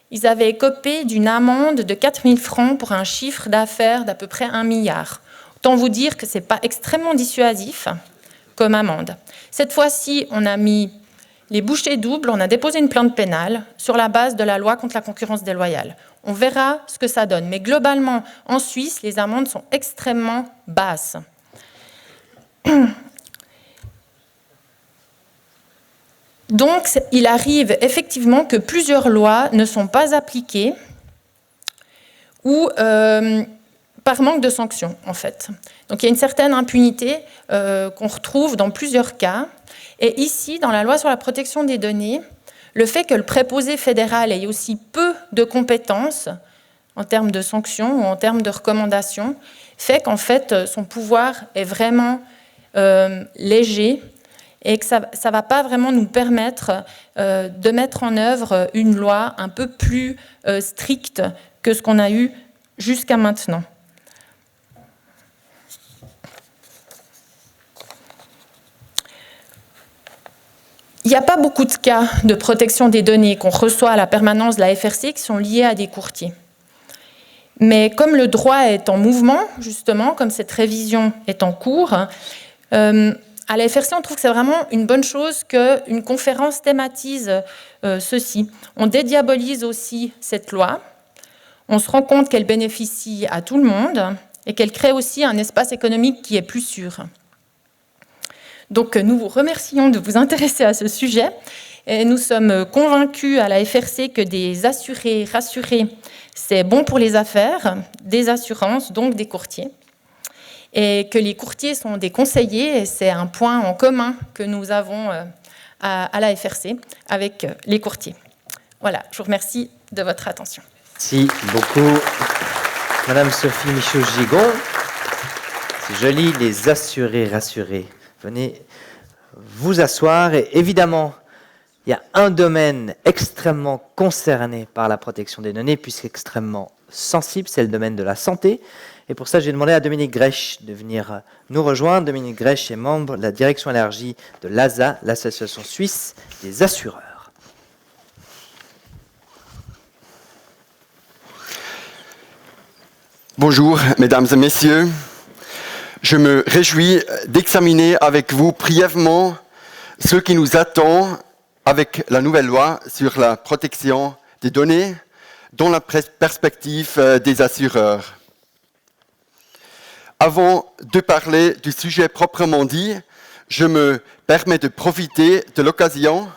ils avaient écopé d'une amende de 4 000 francs pour un chiffre d'affaires d'à peu près 1 milliard. Autant vous dire que ce n'est pas extrêmement dissuasif comme amende. Cette fois-ci, on a mis les bouchées doubles, on a déposé une plainte pénale sur la base de la loi contre la concurrence déloyale. On verra ce que ça donne. Mais globalement, en Suisse, les amendes sont extrêmement basses. Donc, il arrive effectivement que plusieurs lois ne sont pas appliquées ou par manque de sanctions, en fait. Donc, il y a une certaine impunité qu'on retrouve dans plusieurs cas. Et ici, dans la loi sur la protection des données, le fait que le préposé fédéral ait aussi peu de compétences en termes de sanctions ou en termes de recommandations fait qu'en fait, son pouvoir est vraiment léger et que ça ne va pas vraiment nous permettre de mettre en œuvre une loi un peu plus stricte que ce qu'on a eu jusqu'à maintenant. Il n'y a pas beaucoup de cas de protection des données qu'on reçoit à la permanence de la FRC qui sont liés à des courtiers. Mais comme le droit est en mouvement, justement, comme cette révision est en cours, à la FRC, on trouve que c'est vraiment une bonne chose qu'une conférence thématise ceci. On dédiabolise aussi cette loi, on se rend compte qu'elle bénéficie à tout le monde et qu'elle crée aussi un espace économique qui est plus sûr. Donc nous vous remercions de vous intéresser à ce sujet et nous sommes convaincus à la FRC que des assurés rassurés, c'est bon pour les affaires, des assurances, donc des courtiers. Et que les courtiers sont des conseillers, et c'est un point en commun que nous avons à la FRC avec les courtiers. Voilà, je vous remercie de votre attention.
Merci beaucoup, Madame Sophie Michaud-Gigon. C'est joli, les assurés rassurés. Venez vous asseoir. Et évidemment, il y a un domaine extrêmement concerné par la protection des données, puisqu'extrêmement sensible, c'est le domaine de la santé. Et pour ça, j'ai demandé à Dominique Grech de venir nous rejoindre. Dominique Grech est membre de la direction élargie de l'ASA, l'Association suisse des assureurs.
Bonjour, mesdames et messieurs. Je me réjouis d'examiner avec vous brièvement ce qui nous attend avec la nouvelle loi sur la protection des données dans la perspective des assureurs. Avant de parler du sujet proprement dit, je me permets de profiter de l'occasion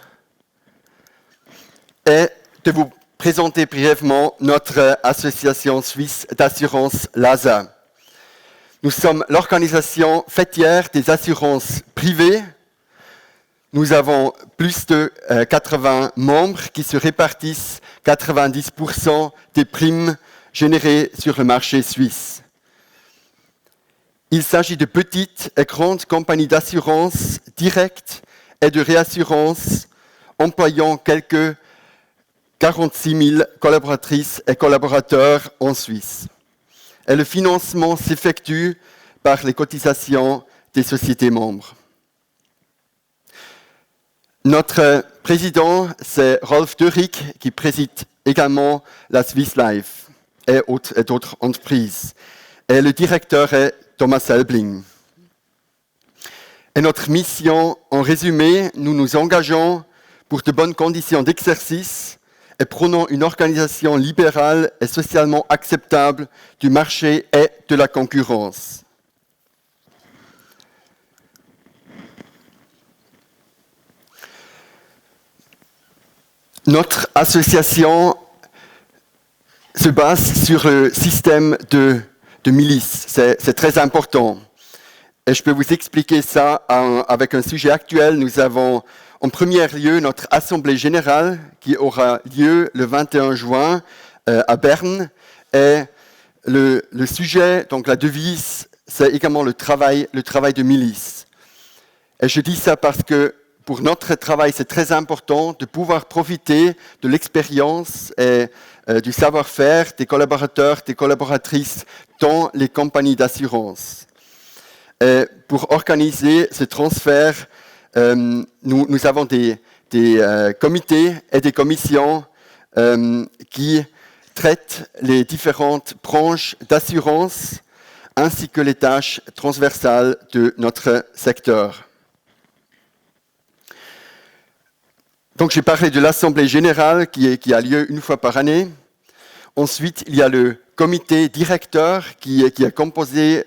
et de vous présenter brièvement notre association suisse d'assurance l'ASA. Nous sommes l'organisation fêtière des assurances privées. Nous avons plus de 80 membres qui se répartissent 90% des primes générées sur le marché suisse. Il s'agit de petites et grandes compagnies d'assurance directe et de réassurance employant quelques 46 000 collaboratrices et collaborateurs en Suisse. Et le financement s'effectue par les cotisations des sociétés membres. Notre président, c'est Rolf Dörig, qui préside également la Swiss Life et d'autres entreprises. Et le directeur est Thomas Selbling. Et notre mission, en résumé, nous nous engageons pour de bonnes conditions d'exercice et prônons une organisation libérale et socialement acceptable du marché et de la concurrence. Notre association se base sur le système de milice. C'est très important. Et je peux vous expliquer ça avec un sujet actuel. Nous avons en premier lieu notre assemblée générale qui aura lieu le 21 juin à Berne. Et le sujet, donc la devise, c'est également le travail de milice. Et je dis ça parce que pour notre travail, c'est très important de pouvoir profiter de l'expérience et du savoir-faire des collaborateurs, des collaboratrices dans les compagnies d'assurance. Et pour organiser ce transfert, nous avons des comités et des commissions qui traitent les différentes branches d'assurance ainsi que les tâches transversales de notre secteur. Donc j'ai parlé de l'Assemblée générale qui a lieu une fois par année. Ensuite, il y a le comité directeur qui est composé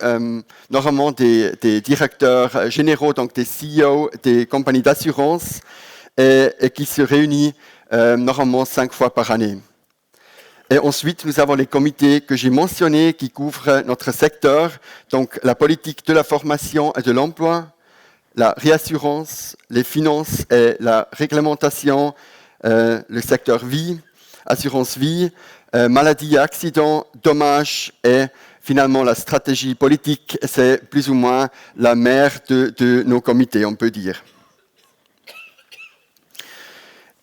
normalement des directeurs généraux, donc des CEO des compagnies d'assurance, et qui se réunit normalement 5 fois par année. Et ensuite, nous avons les comités que j'ai mentionnés qui couvrent notre secteur, donc la politique de la formation et de l'emploi, la réassurance, les finances et la réglementation, le secteur vie, assurance vie, maladie, accident, dommages et finalement la stratégie politique, c'est plus ou moins la mère de nos comités, on peut dire.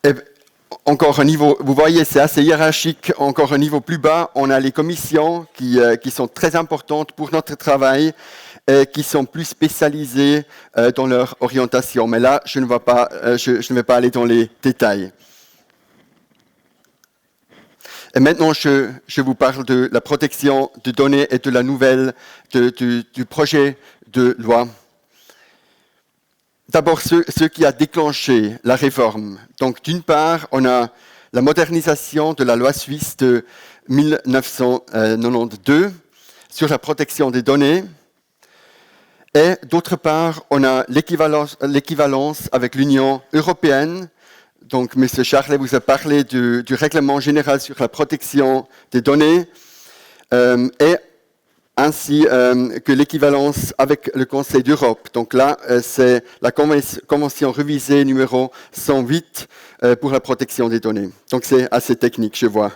Et encore un niveau, vous voyez, c'est assez hiérarchique. Encore un niveau plus bas, on a les commissions qui sont très importantes pour notre travail et qui sont plus spécialisées dans leur orientation. Mais là, je ne vais pas aller dans les détails. Et maintenant, je vous parle de la protection de données et de la nouvelle, du projet de loi. D'abord, ce qui a déclenché la réforme. Donc, d'une part, on a la modernisation de la loi suisse de 1992 sur la protection des données. Et d'autre part, on a l'équivalence avec l'Union européenne. Donc, M. Charlet vous a parlé du règlement général sur la protection des données et ainsi que l'équivalence avec le Conseil d'Europe. Donc là, c'est la convention révisée numéro 108 pour la protection des données. Donc c'est assez technique, je vois.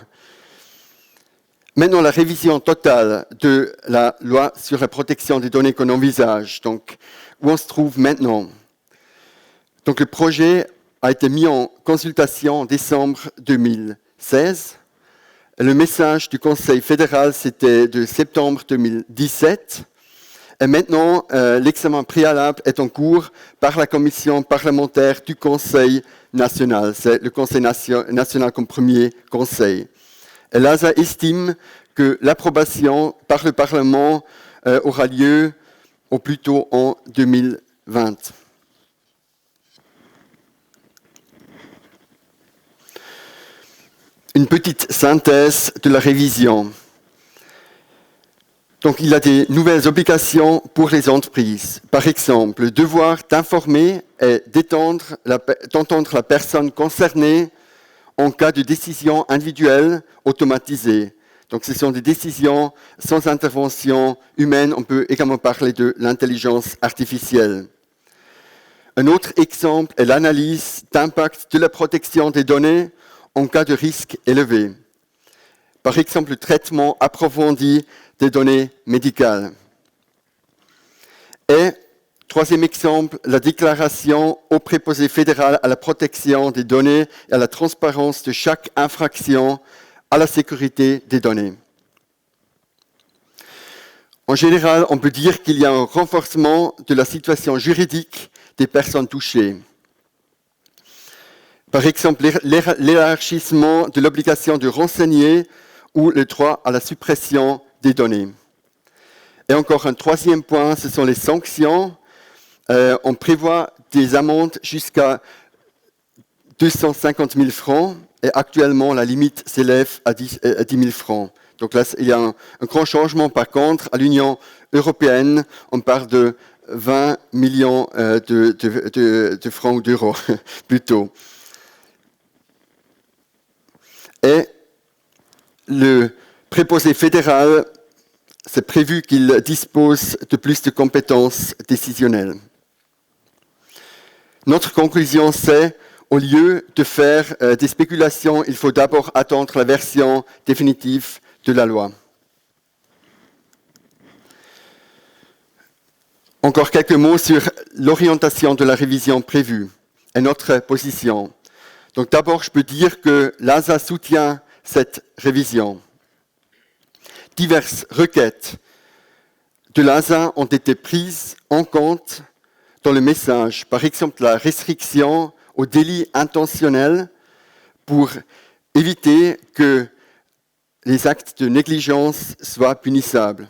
Maintenant, la révision totale de la loi sur la protection des données qu'on envisage. Donc, où on se trouve maintenant? Donc, le projet a été mis en consultation en décembre 2016. Le message du Conseil fédéral, c'était de septembre 2017. Et maintenant, l'examen préalable est en cours par la commission parlementaire du Conseil national. C'est le Conseil national comme premier conseil. Et l'ASA estime que l'approbation par le Parlement aura lieu au plus tôt en 2020. Une petite synthèse de la révision. Donc, il y a des nouvelles obligations pour les entreprises. Par exemple, le devoir d'informer et d'entendre la personne concernée en cas de décision individuelle automatisée. Donc, ce sont des décisions sans intervention humaine. On peut également parler de l'intelligence artificielle. Un autre exemple est l'analyse d'impact de la protection des données en cas de risque élevé. Par exemple, le traitement approfondi des données médicales. Et, troisième exemple, la déclaration au préposé fédéral à la protection des données et à la transparence de chaque infraction à la sécurité des données. En général, on peut dire qu'il y a un renforcement de la situation juridique des personnes touchées. Par exemple, l'élargissement de l'obligation de renseigner ou le droit à la suppression des données. Et encore un troisième point, ce sont les sanctions. On prévoit des amendes jusqu'à 250 000 francs et actuellement la limite s'élève à 10 000 francs. Donc là, il y a un grand changement. Par contre, à l'Union européenne, on parle de 20 millions de francs ou d'euros plutôt. Et le préposé fédéral, c'est prévu qu'il dispose de plus de compétences décisionnelles. Notre conclusion, c'est, au lieu de faire des spéculations, il faut d'abord attendre la version définitive de la loi. Encore quelques mots sur l'orientation de la révision prévue et notre position. Donc d'abord, je peux dire que l'ASA soutient cette révision. Diverses requêtes de l'ASA ont été prises en compte dans le message. Par exemple, la restriction au délit intentionnel pour éviter que les actes de négligence soient punissables.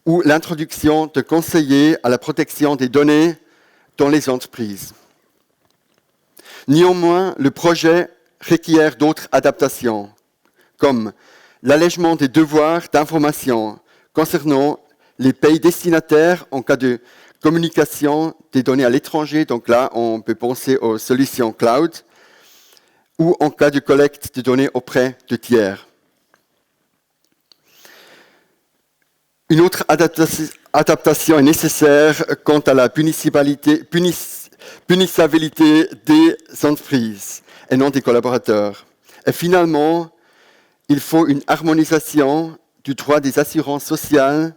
Ou l'introduction de conseillers à la protection des données dans les entreprises. Néanmoins, le projet requiert d'autres adaptations, comme l'allègement des devoirs d'information concernant les pays destinataires en cas de communication des données à l'étranger. Donc là, on peut penser aux solutions cloud ou en cas de collecte de données auprès de tiers. Une autre adaptation est nécessaire quant à la punissabilité des entreprises et non des collaborateurs. Et finalement, il faut une harmonisation du droit des assurances sociales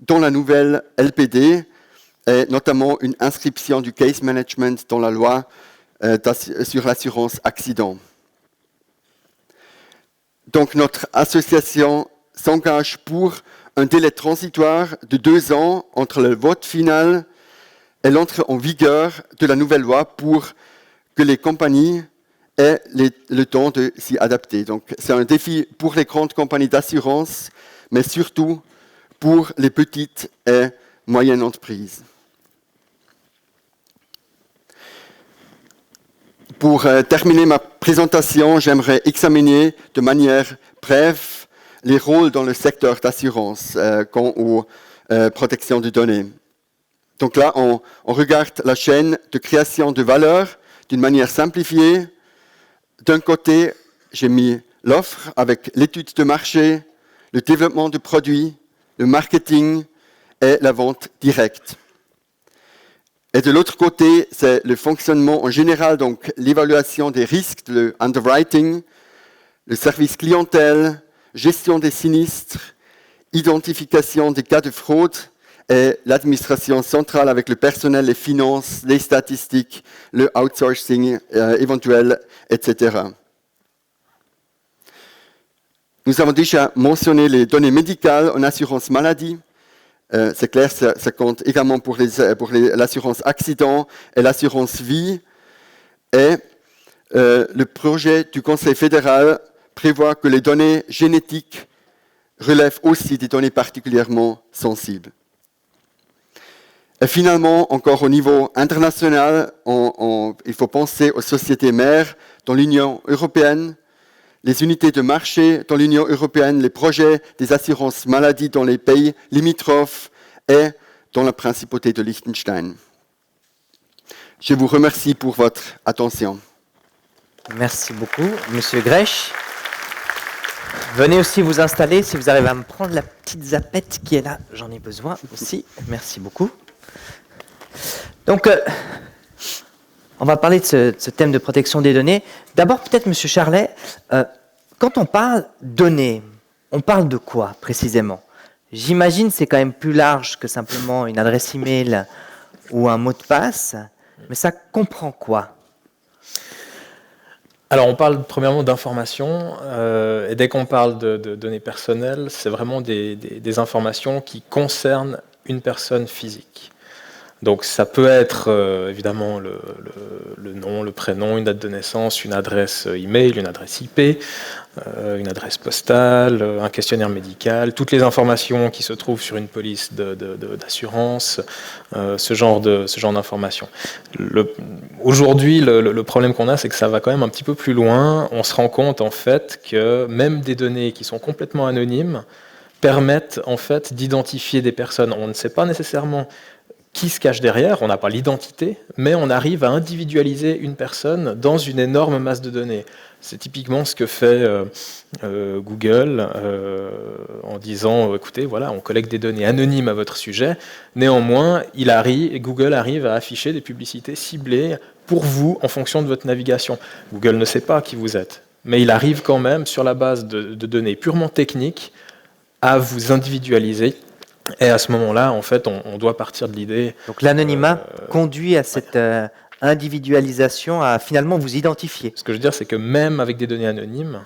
dans la nouvelle LPD, et notamment une inscription du case management dans la loi sur l'assurance accident. Donc notre association s'engage pour un délai transitoire de 2 ans entre le vote final et l'entrée en vigueur de la nouvelle loi pour que les compagnies aient le temps de s'y adapter. Donc c'est un défi pour les grandes compagnies d'assurance, mais surtout pour les petites et moyennes entreprises. Pour terminer ma présentation, j'aimerais examiner de manière brève les rôles dans le secteur d'assurance quant aux protections de données. Donc là, on regarde la chaîne de création de valeur d'une manière simplifiée. D'un côté, j'ai mis l'offre avec l'étude de marché, le développement de produits, le marketing et la vente directe. Et de l'autre côté, c'est le fonctionnement en général, donc l'évaluation des risques, le underwriting, le service clientèle, gestion des sinistres, identification des cas de fraude et l'administration centrale avec le personnel, les finances, les statistiques, le outsourcing éventuel, etc. Nous avons déjà mentionné les données médicales en assurance maladie. C'est clair, ça compte également pour l'assurance accident et l'assurance vie. Et le projet du Conseil fédéral prévoit que les données génétiques relèvent aussi des données particulièrement sensibles. Et finalement, encore au niveau international, il faut penser aux sociétés mères dans l'Union européenne, les unités de marché dans l'Union européenne, les projets des assurances maladies dans les pays limitrophes et dans la principauté de Liechtenstein. Je vous remercie pour votre attention.
Merci beaucoup, Monsieur Grech. Venez aussi vous installer, si vous arrivez à me prendre la petite zapette qui est là, j'en ai besoin aussi. Merci beaucoup. Donc, on va parler de ce thème de protection des données. D'abord, peut-être, Monsieur Charlet, quand on parle données, on parle de quoi précisément? J'imagine que c'est quand même plus large que simplement une adresse email ou un mot de passe, mais ça comprend quoi?
Alors, on parle premièrement d'informations, et dès qu'on parle de données personnelles, c'est vraiment des informations qui concernent une personne physique. Donc ça peut être évidemment le nom, le prénom, une date de naissance, une adresse email, une adresse IP, une adresse postale, un questionnaire médical, toutes les informations qui se trouvent sur une police d'assurance, ce genre d'informations. Aujourd'hui, le problème qu'on a, c'est que ça va quand même un petit peu plus loin. On se rend compte en fait que même des données qui sont complètement anonymes permettent en fait d'identifier des personnes. On ne sait pas nécessairement qui se cache derrière, on n'a pas l'identité, mais on arrive à individualiser une personne dans une énorme masse de données. C'est typiquement ce que fait Google en disant, écoutez, voilà, on collecte des données anonymes à votre sujet, néanmoins, Google arrive à afficher des publicités ciblées pour vous en fonction de votre navigation. Google ne sait pas qui vous êtes, mais il arrive quand même, sur la base de données purement techniques, à vous individualiser. Et à ce moment-là, en fait, on doit partir de l'idée...
Donc l'anonymat conduit à cette individualisation, à finalement vous identifier.
Ce que je veux dire, c'est que même avec des données anonymes,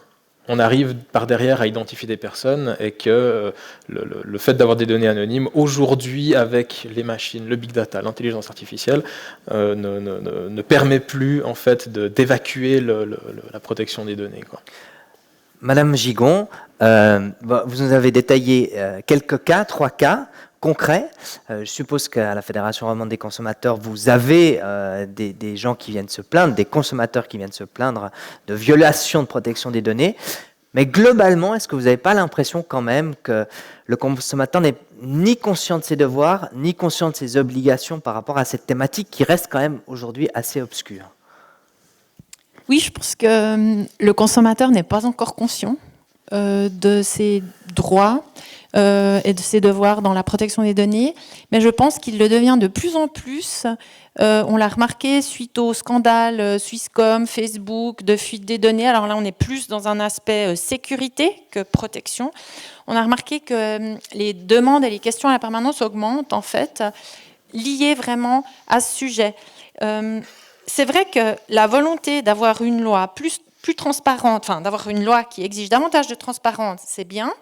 on arrive par derrière à identifier des personnes et que le fait d'avoir des données anonymes, aujourd'hui, avec les machines, le big data, l'intelligence artificielle, ne permet plus, en fait, d'évacuer la protection des données, quoi.
Madame Gigon, vous nous avez détaillé quelques cas, 3 cas concrets. Je suppose qu'à la Fédération romande des consommateurs, vous avez des gens qui viennent se plaindre, des consommateurs qui viennent se plaindre de violations de protection des données. Mais globalement, est-ce que vous n'avez pas l'impression quand même que le consommateur n'est ni conscient de ses devoirs, ni conscient de ses obligations par rapport à cette thématique qui reste quand même aujourd'hui assez obscure?
Oui, je pense que le consommateur n'est pas encore conscient de ses droits et de ses devoirs dans la protection des données, mais je pense qu'il le devient de plus en plus. On l'a remarqué suite au scandale Swisscom, Facebook, de fuite des données. Alors là, on est plus dans un aspect sécurité que protection. On a remarqué que les demandes et les questions à la permanence augmentent, en fait, liées vraiment à ce sujet. C'est vrai que la volonté d'avoir une loi plus transparente, enfin d'avoir une loi qui exige davantage de transparence, c'est bien,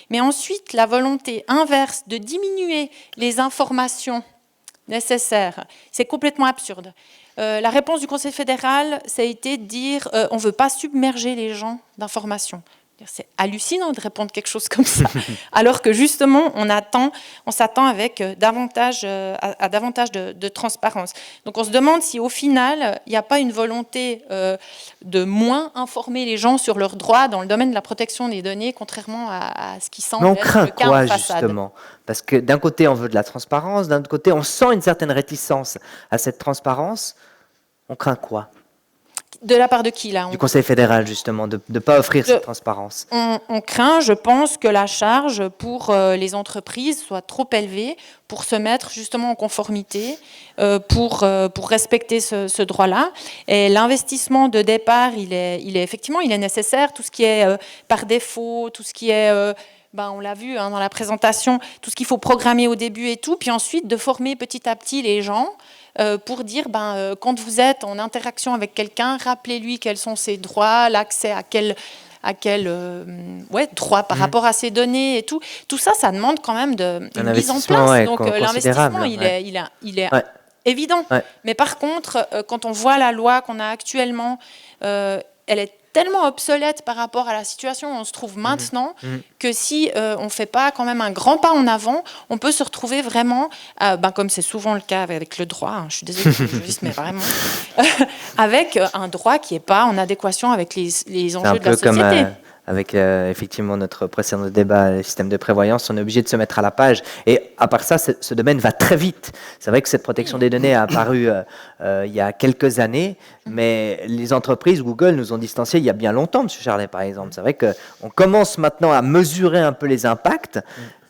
mais ensuite la volonté inverse de diminuer les informations nécessaires, c'est complètement absurde. La réponse du Conseil fédéral, ça a été de dire on ne veut pas submerger les gens d'informations. C'est hallucinant de répondre quelque chose comme ça, alors que justement, on s'attend avec davantage de transparence. Donc on se demande si au final, il n'y a pas une volonté de moins informer les gens sur leurs droits dans le domaine de la protection des données, contrairement à ce qui semble
Mais on
être
craint
le cas
quoi,
en façade.
justement? Parce que d'un côté, on veut de la transparence, d'un autre côté, on sent une certaine réticence à cette transparence. On craint quoi?
De la part de qui, là?
Du Conseil fédéral, justement, de ne pas offrir cette transparence.
On craint, je pense, que la charge pour les entreprises soit trop élevée pour se mettre justement en conformité, pour respecter ce droit-là. Et l'investissement de départ, il est effectivement nécessaire. Tout ce qui est par défaut, tout ce qui est... on l'a vu dans la présentation, tout ce qu'il faut programmer au début et tout, puis ensuite de former petit à petit les gens pour dire, quand vous êtes en interaction avec quelqu'un, rappelez-lui quels sont ses droits, l'accès à quel droit par rapport à ses données et tout. Tout ça, ça demande quand même une mise en place. Donc l'investissement, il est évident. Ouais. Mais par contre, quand on voit la loi qu'on a actuellement, elle est tellement obsolète par rapport à la situation où on se trouve maintenant que si on ne fait pas quand même un grand pas en avant, on peut se retrouver vraiment, comme c'est souvent le cas avec le droit, je suis désolée pour les juristes, mais vraiment, avec un droit qui n'est pas en adéquation avec les enjeux de la société.
Comme, avec effectivement notre précédent débat, le système de prévoyance, on est obligé de se mettre à la page. Et à part ça, ce domaine va très vite. C'est vrai que cette protection des données a apparu il y a quelques années, mais les entreprises, Google, nous ont distanciés il y a bien longtemps, M. Charlet, par exemple. C'est vrai qu'on commence maintenant à mesurer un peu les impacts,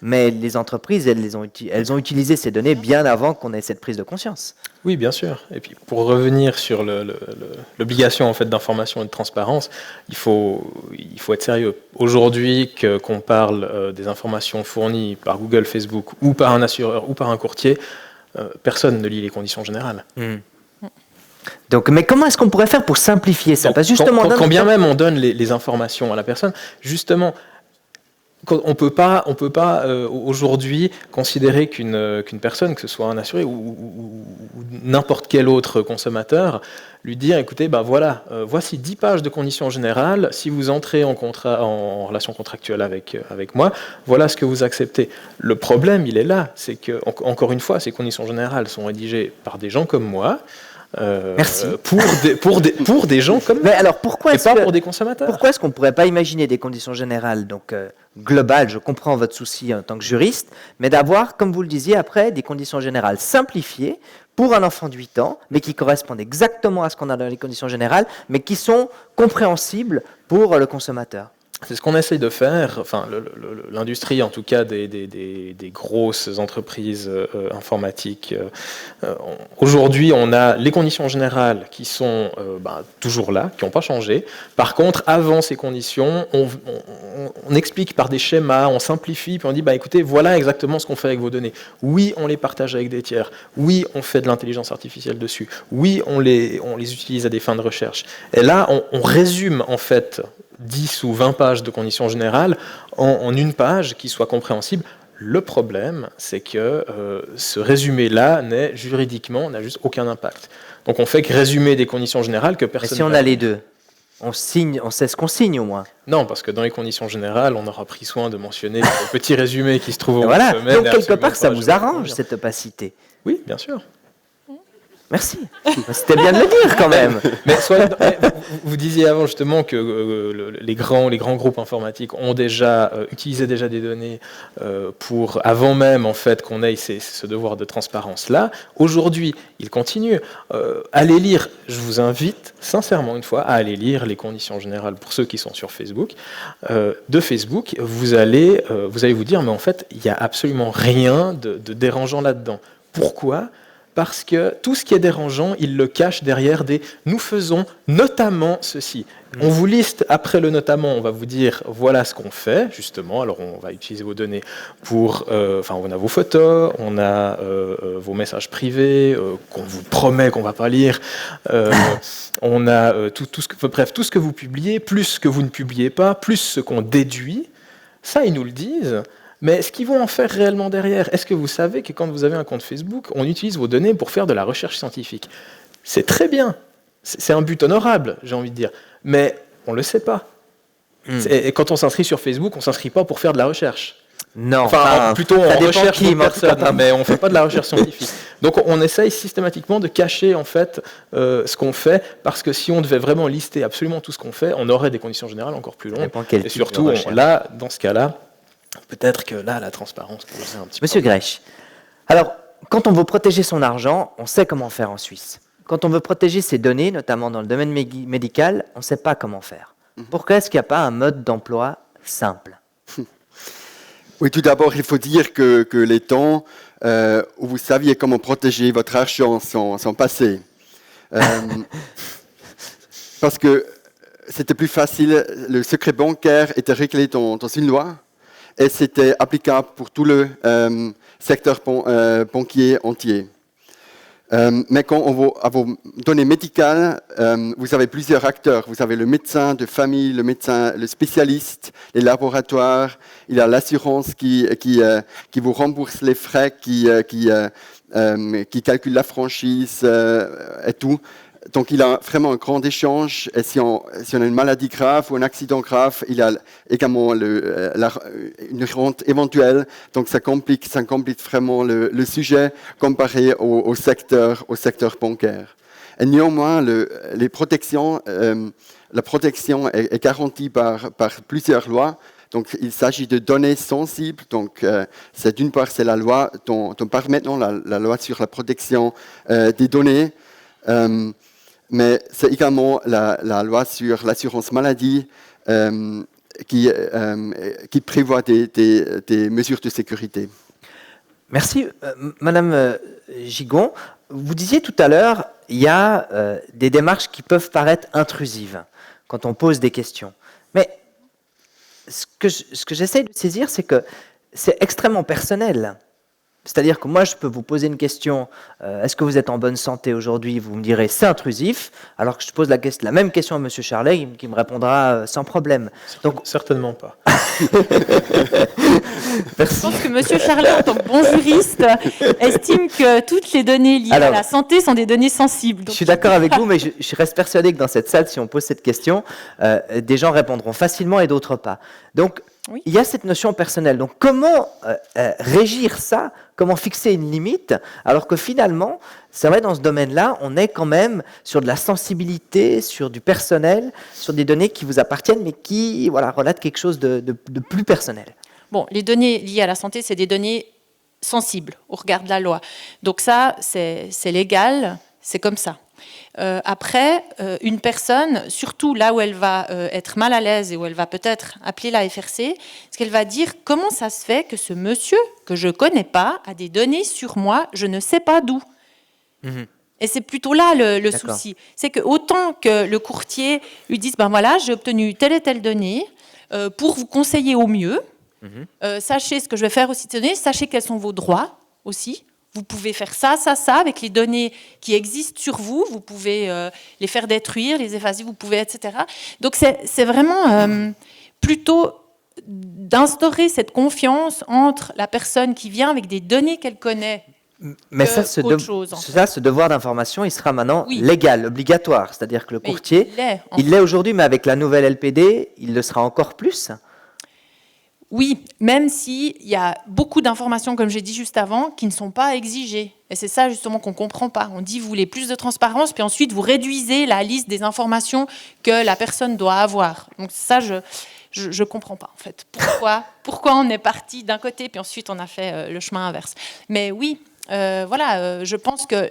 mais les entreprises, elles ont utilisé ces données bien avant qu'on ait cette prise de conscience.
Oui, bien sûr. Et puis, pour revenir sur l'obligation en fait, d'information et de transparence, il faut être sérieux. Aujourd'hui, qu'on parle des informations fournies par Google, Facebook, ou par un assureur, ou par un courtier, personne ne lit les conditions générales.
Donc, mais comment est-ce qu'on pourrait faire pour simplifier ça? Parce justement,
quand bien même on donne les informations à la personne, justement, on peut pas aujourd'hui considérer qu'une personne, que ce soit un assuré ou n'importe quel autre consommateur, lui dire, écoutez, voici 10 pages de conditions générales, si vous entrez en relation contractuelle avec moi, voilà ce que vous acceptez. Le problème, il est là, c'est que, encore une fois, ces conditions générales sont rédigées par des gens comme moi,
Merci.
Pour des gens comme
mais alors pourquoi
et pas pour des consommateurs.
Pourquoi est-ce qu'on ne pourrait pas imaginer des conditions générales, donc globales, je comprends votre souci en tant que juriste, mais d'avoir, comme vous le disiez après, des conditions générales simplifiées pour un enfant de 8 ans, mais qui correspondent exactement à ce qu'on a dans les conditions générales, mais qui sont compréhensibles pour le consommateur?
C'est ce qu'on essaye de faire, enfin l'industrie en tout cas des grosses entreprises informatiques. Aujourd'hui, on a les conditions générales qui sont toujours là, qui n'ont pas changé. Par contre, avant ces conditions, on explique par des schémas, on simplifie, puis on dit écoutez, voilà exactement ce qu'on fait avec vos données. Oui, on les partage avec des tiers. Oui, on fait de l'intelligence artificielle dessus. Oui, on les utilise à des fins de recherche. Et là, on résume en fait 10 ou 20 pages de conditions générales en une page qui soit compréhensible. Le problème, c'est que ce résumé-là juridiquement n'a juste aucun impact. Donc on fait que résumer des conditions générales que personne...
Mais si on a les deux, on sait ce qu'on signe au moins.
Non, parce que dans les conditions générales, on aura pris soin de mentionner le petit résumé qui se trouve au
voilà.
sommet.
Donc quelque part, ça vous arrange cette opacité.
Oui, bien sûr.
Merci. C'était bien de le dire quand même.
Mais vous disiez avant justement que les grands groupes informatiques ont déjà utilisaient déjà des données pour avant même en fait qu'on ait ce devoir de transparence là. Aujourd'hui, ils continuent. Allez lire. Je vous invite sincèrement une fois à aller lire les conditions générales pour ceux qui sont sur Facebook. De Facebook, vous allez vous dire mais en fait il n'y a absolument rien de dérangeant là-dedans. Pourquoi ? Parce que tout ce qui est dérangeant, il le cache derrière des « nous faisons notamment ceci ». On vous liste après le « notamment », on va vous dire « voilà ce qu'on fait », justement. Alors on va utiliser vos données pour... on a vos photos, on a vos messages privés qu'on vous promet qu'on ne va pas lire, on a tout ce que vous publiez, plus ce que vous ne publiez pas, plus ce qu'on déduit. Ça, ils nous le disent. Mais ce qu'ils vont en faire réellement derrière, est-ce que vous savez que quand vous avez un compte Facebook, on utilise vos données pour faire de la recherche scientifique ? C'est très bien, c'est un but honorable, j'ai envie de dire, mais on ne le sait pas. Et quand on s'inscrit sur Facebook, on ne s'inscrit pas pour faire de la recherche.
Non,
plutôt on recherche une personne, mais on ne fait pas de la recherche scientifique. Donc on essaye systématiquement de cacher en fait ce qu'on fait, parce que si on devait vraiment lister absolument tout ce qu'on fait, on aurait des conditions générales encore plus longues. Et surtout, là, dans ce cas-là, peut-être que là, la transparence posait un petit peu.
Monsieur Grech, alors, quand on veut protéger son argent, on sait comment faire en Suisse. Quand on veut protéger ses données, notamment dans le domaine médical, on ne sait pas comment faire. Pourquoi est-ce qu'il n'y a pas un mode d'emploi simple ?
Oui, tout d'abord, il faut dire que les temps où vous saviez comment protéger votre argent sont passés. Parce que c'était plus facile, le secret bancaire était réglé dans une loi, et c'était applicable pour tout le secteur banquier entier. Mais quand on va à vos données médicales, vous avez plusieurs acteurs. Vous avez le médecin de famille, le spécialiste, les laboratoires, il y a l'assurance qui vous rembourse les frais, qui calcule la franchise et tout. Donc il y a vraiment un grand échange. Et si on a une maladie grave ou un accident grave, il y a également une rente éventuelle. Donc ça complique vraiment le sujet comparé au secteur bancaire. Et néanmoins, la protection est garantie par plusieurs lois. Donc il s'agit de données sensibles. Donc d'une part c'est la loi dont on parle maintenant, la loi sur la protection des données. Mais c'est également la loi sur l'assurance maladie qui prévoit des mesures de sécurité.
Merci. Madame Gigon, vous disiez tout à l'heure, il y a des démarches qui peuvent paraître intrusives quand on pose des questions. Mais ce que j'essaie de saisir, c'est que c'est extrêmement personnel. C'est-à-dire que moi, je peux vous poser une question, est-ce que vous êtes en bonne santé aujourd'hui ? Vous me direz, c'est intrusif, alors que je pose la même question à M. Charlet, qui me répondra sans problème. Donc,
certainement pas.
Je pense que M. Charlet, en tant que bon juriste, estime que toutes les données liées à la santé sont des données sensibles. Donc...
Je suis d'accord avec vous, mais je reste persuadé que dans cette salle, si on pose cette question, des gens répondront facilement et d'autres pas. Donc, oui. Il y a cette notion personnelle. Donc, comment régir ça ? Comment fixer une limite ? Alors que finalement, c'est vrai, dans ce domaine-là, on est quand même sur de la sensibilité, sur du personnel, sur des données qui vous appartiennent, mais qui relatent quelque chose de plus personnel.
Bon, les données liées à la santé, c'est des données sensibles au regard de la loi. Donc ça, c'est légal, c'est comme ça. Après, une personne, surtout là où elle va être mal à l'aise et où elle va peut-être appeler la FRC, ce qu'elle va dire, comment ça se fait que ce monsieur que je ne connais pas a des données sur moi, je ne sais pas d'où. Et c'est plutôt là le souci. C'est que autant que le courtier lui dise, ben voilà, j'ai obtenu telle et telle donnée pour vous conseiller au mieux, sachez ce que je vais faire aussi de ces données, sachez quels sont vos droits aussi. Vous pouvez faire ça avec les données qui existent sur vous. Vous pouvez les faire détruire, les effacer, vous pouvez, etc. Donc, c'est vraiment plutôt d'instaurer cette confiance entre la personne qui vient avec des données qu'elle connaît.
Mais ce devoir d'information, il sera maintenant légal, obligatoire. C'est-à-dire que le courtier, il l'est aujourd'hui, mais avec la nouvelle LPD, il le sera encore plus.
Oui, même s'il y a beaucoup d'informations, comme j'ai dit juste avant, qui ne sont pas exigées. Et c'est ça justement qu'on ne comprend pas. On dit vous voulez plus de transparence, puis ensuite vous réduisez la liste des informations que la personne doit avoir. Donc ça, je ne comprends pas en fait. Pourquoi on est parti d'un côté, puis ensuite on a fait le chemin inverse. Mais oui, je pense que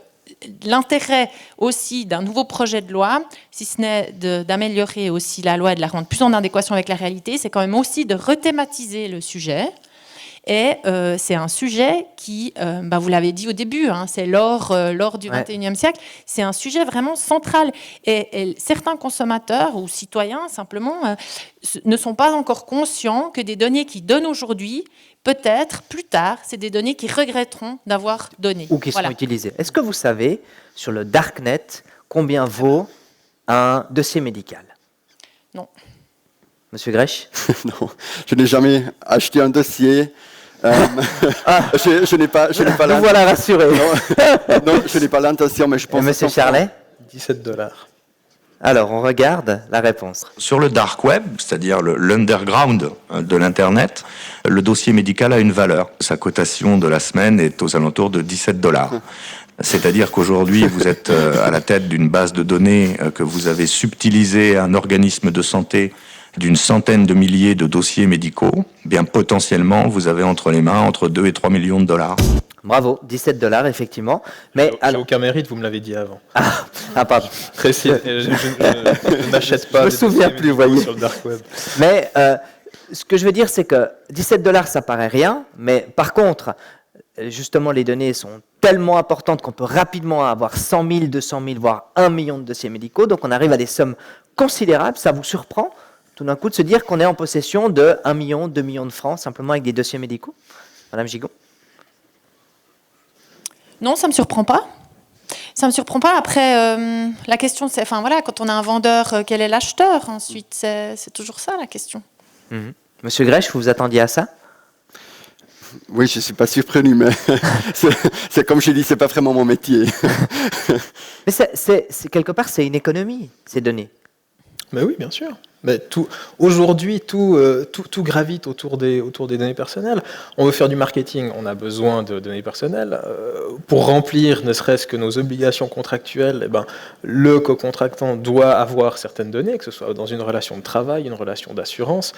l'intérêt aussi d'un nouveau projet de loi, si ce n'est d'améliorer aussi la loi et de la rendre plus en adéquation avec la réalité, c'est quand même aussi de rethématiser le sujet. Et c'est un sujet qui, vous l'avez dit au début, hein, c'est l'or du XXIe siècle, c'est un sujet vraiment central. Et certains consommateurs ou citoyens, simplement, ne sont pas encore conscients que des données qu'ils donnent aujourd'hui, peut-être, plus tard, c'est des données qu'ils regretteront d'avoir données.
Ou qui sont utilisées. Est-ce que vous savez, sur le Darknet, combien vaut un dossier médical?
Non.
Monsieur Grech?
Non, je n'ai jamais acheté un dossier. Je n'ai pas
Nous voilà rassurés.
Non, je n'ai pas l'intention, mais je pense...
Et Monsieur Charlet?
$17.
Alors, on regarde la réponse.
Sur le dark web, c'est-à-dire l'underground de l'Internet, le dossier médical a une valeur. Sa cotation de la semaine est aux alentours de $17. C'est-à-dire qu'aujourd'hui, vous êtes à la tête d'une base de données que vous avez subtilisée à un organisme de santé d'une centaine de milliers de dossiers médicaux. Bien potentiellement, vous avez entre les mains entre 2 et 3 millions de dollars.
Bravo, $17, effectivement. Mais
alors, aucun mérite, vous me l'avez dit avant.
Pardon.
Précis, je n'achète pas.
Je me souviens plus, vous voyez.
Sur le dark web.
Mais ce que je veux dire, c'est que $17, ça paraît rien, mais par contre, justement, les données sont tellement importantes qu'on peut rapidement avoir 100 000, 200 000, voire 1 million de dossiers médicaux. Donc, on arrive à des sommes considérables. Ça vous surprend, tout d'un coup, de se dire qu'on est en possession de 1 million, 2 millions de francs, simplement avec des dossiers médicaux? Madame Gigon?
Non, ça ne me surprend pas. Ça ne me surprend pas. Après, la question, c'est, quand on a un vendeur, quel est l'acheteur ensuite? C'est toujours ça, la question.
Mmh. Monsieur Grech, vous vous attendiez à ça?
Oui, je ne suis pas surpris, mais c'est comme je dis, ce n'est pas vraiment mon métier.
Mais quelque part, c'est une économie, ces données.
Mais oui, bien sûr. Mais aujourd'hui, tout gravite autour des données personnelles. On veut faire du marketing, on a besoin de données personnelles. Pour remplir ne serait-ce que nos obligations contractuelles, le co-contractant doit avoir certaines données, que ce soit dans une relation de travail, une relation d'assurance.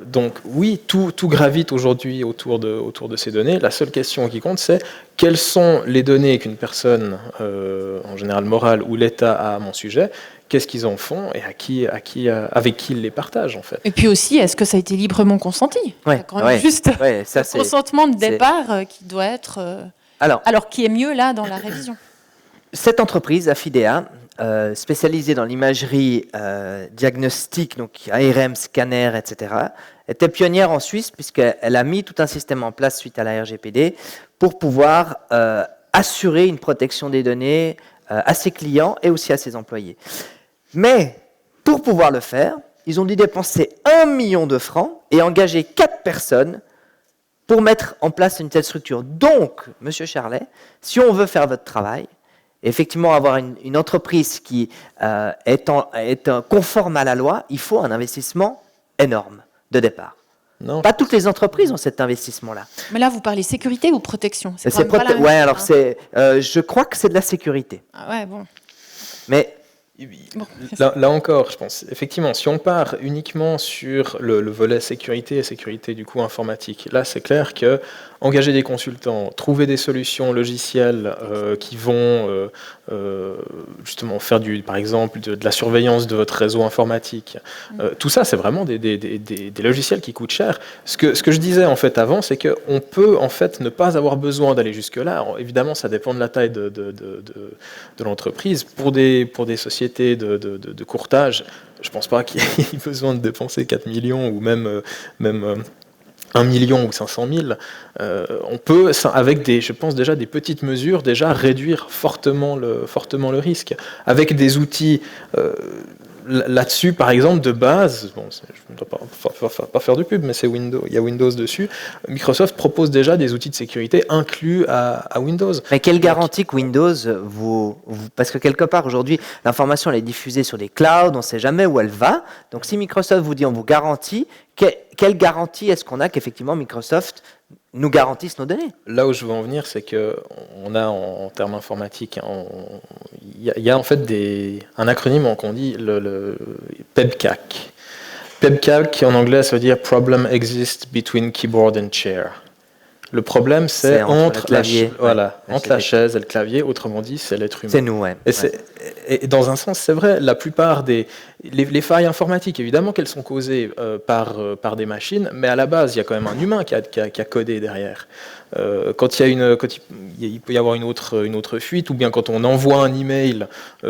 Donc oui, tout gravite aujourd'hui autour de ces données. La seule question qui compte, c'est quelles sont les données qu'une personne, en général morale, ou l'État a à mon sujet, qu'est-ce qu'ils en font et avec qui ils les partagent, en fait.
Et puis aussi, est-ce que ça a été librement consenti?
Ouais,
Il y a quand même juste le consentement de départ qui doit être... Alors, qui est mieux, là, dans la révision?
Cette entreprise, Affidea, spécialisée dans l'imagerie diagnostique, donc ARM, scanner, etc., était pionnière en Suisse puisqu'elle a mis tout un système en place suite à la RGPD pour pouvoir assurer une protection des données à ses clients et aussi à ses employés. Mais pour pouvoir le faire, ils ont dû dépenser 1 million de francs et engager 4 personnes pour mettre en place une telle structure. Donc, Monsieur Charlet, si on veut faire votre travail, effectivement avoir une entreprise qui est conforme à la loi, il faut un investissement énorme de départ.
Non.
Pas toutes les entreprises ont cet investissement-là.
Mais là, vous parlez sécurité ou protection?
Je crois que c'est de la sécurité.
Ah ouais, bon.
Mais
là encore, je pense, effectivement, si on part uniquement sur le volet sécurité et sécurité du coup informatique, là c'est clair que engager des consultants, trouver des solutions logicielles qui vont justement faire par exemple de la surveillance de votre réseau informatique, tout ça c'est vraiment des logiciels qui coûtent cher. Ce que je disais en fait avant, c'est qu'on peut en fait ne pas avoir besoin d'aller jusque-là. Alors, évidemment, ça dépend de la taille de l'entreprise. Pour des sociétés de courtage, je ne pense pas qu'il y ait besoin de dépenser 4 millions ou même 1 million ou 500 000, on peut, avec je pense déjà des petites mesures, déjà réduire fortement le risque. Avec des outils là-dessus, par exemple, de base, bon, je ne dois pas faire de pub, mais c'est Windows, il y a Windows dessus. Microsoft propose déjà des outils de sécurité inclus à Windows.
Mais quelle garantie que Windows parce que quelque part aujourd'hui, l'information elle est diffusée sur des clouds, on ne sait jamais où elle va. Donc si Microsoft vous dit on vous garantit quelle garantie est-ce qu'on a qu'effectivement Microsoft nous garantisse nos données?
Là où je veux en venir, c'est qu'on a en termes informatiques, il y a en fait un acronyme qu'on dit le PEBCAC. PEBCAC en anglais, ça veut dire Problem Exists Between Keyboard and Chair. Le problème, c'est entre la chaise et le clavier, autrement dit, c'est l'être humain.
C'est nous, ouais.
Et dans un sens, c'est vrai, la plupart les failles informatiques, évidemment qu'elles sont causées par des machines, mais à la base, il y a quand même un humain qui a codé derrière. Quand il peut y avoir une autre fuite, ou bien quand on envoie un email,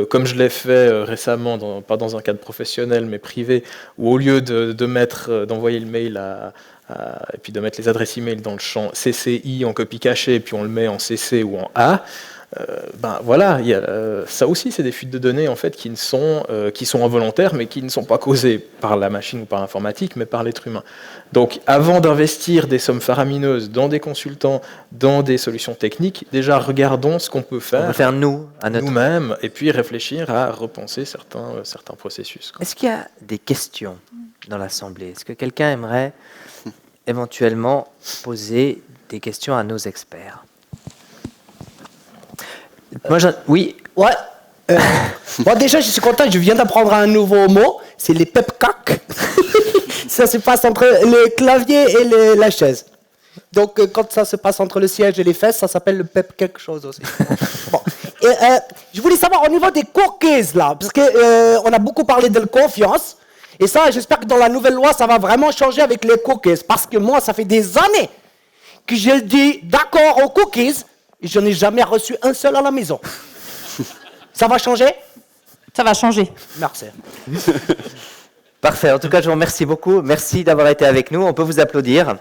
comme je l'ai fait récemment, pas dans un cadre professionnel, mais privé, où au lieu d'envoyer le mail et puis de mettre les adresses email dans le champ CCI en copie cachée, et puis on le met en CC ou en A, voilà, ça aussi c'est des fuites de données en fait qui sont involontaires, mais qui ne sont pas causées par la machine ou par l'informatique, mais par l'être humain. Donc avant d'investir des sommes faramineuses dans des consultants, dans des solutions techniques, déjà regardons ce qu'on peut faire, nous-mêmes, et puis réfléchir à repenser certains processus.
Est-ce qu'il y a des questions dans l'Assemblée? Est-ce que quelqu'un aimerait éventuellement poser des questions à nos experts? Oui.
Ouais. Bon, déjà, je suis content, je viens d'apprendre un nouveau mot, c'est les PEBCAC. Ça se passe entre le clavier et la chaise. Donc, quand ça se passe entre le siège et les fesses, ça s'appelle le PEP quelque chose aussi. Bon. Et, je voulais savoir au niveau des cookies, là, parce qu'on a beaucoup parlé de la confiance, et ça, j'espère que dans la nouvelle loi, ça va vraiment changer avec les cookies, parce que moi, ça fait des années que je dis d'accord aux cookies, et je n'ai jamais reçu un seul à la maison. Ça va changer?
Ça va changer.
Merci.
Parfait. En tout cas, je vous remercie beaucoup. Merci d'avoir été avec nous. On peut vous applaudir.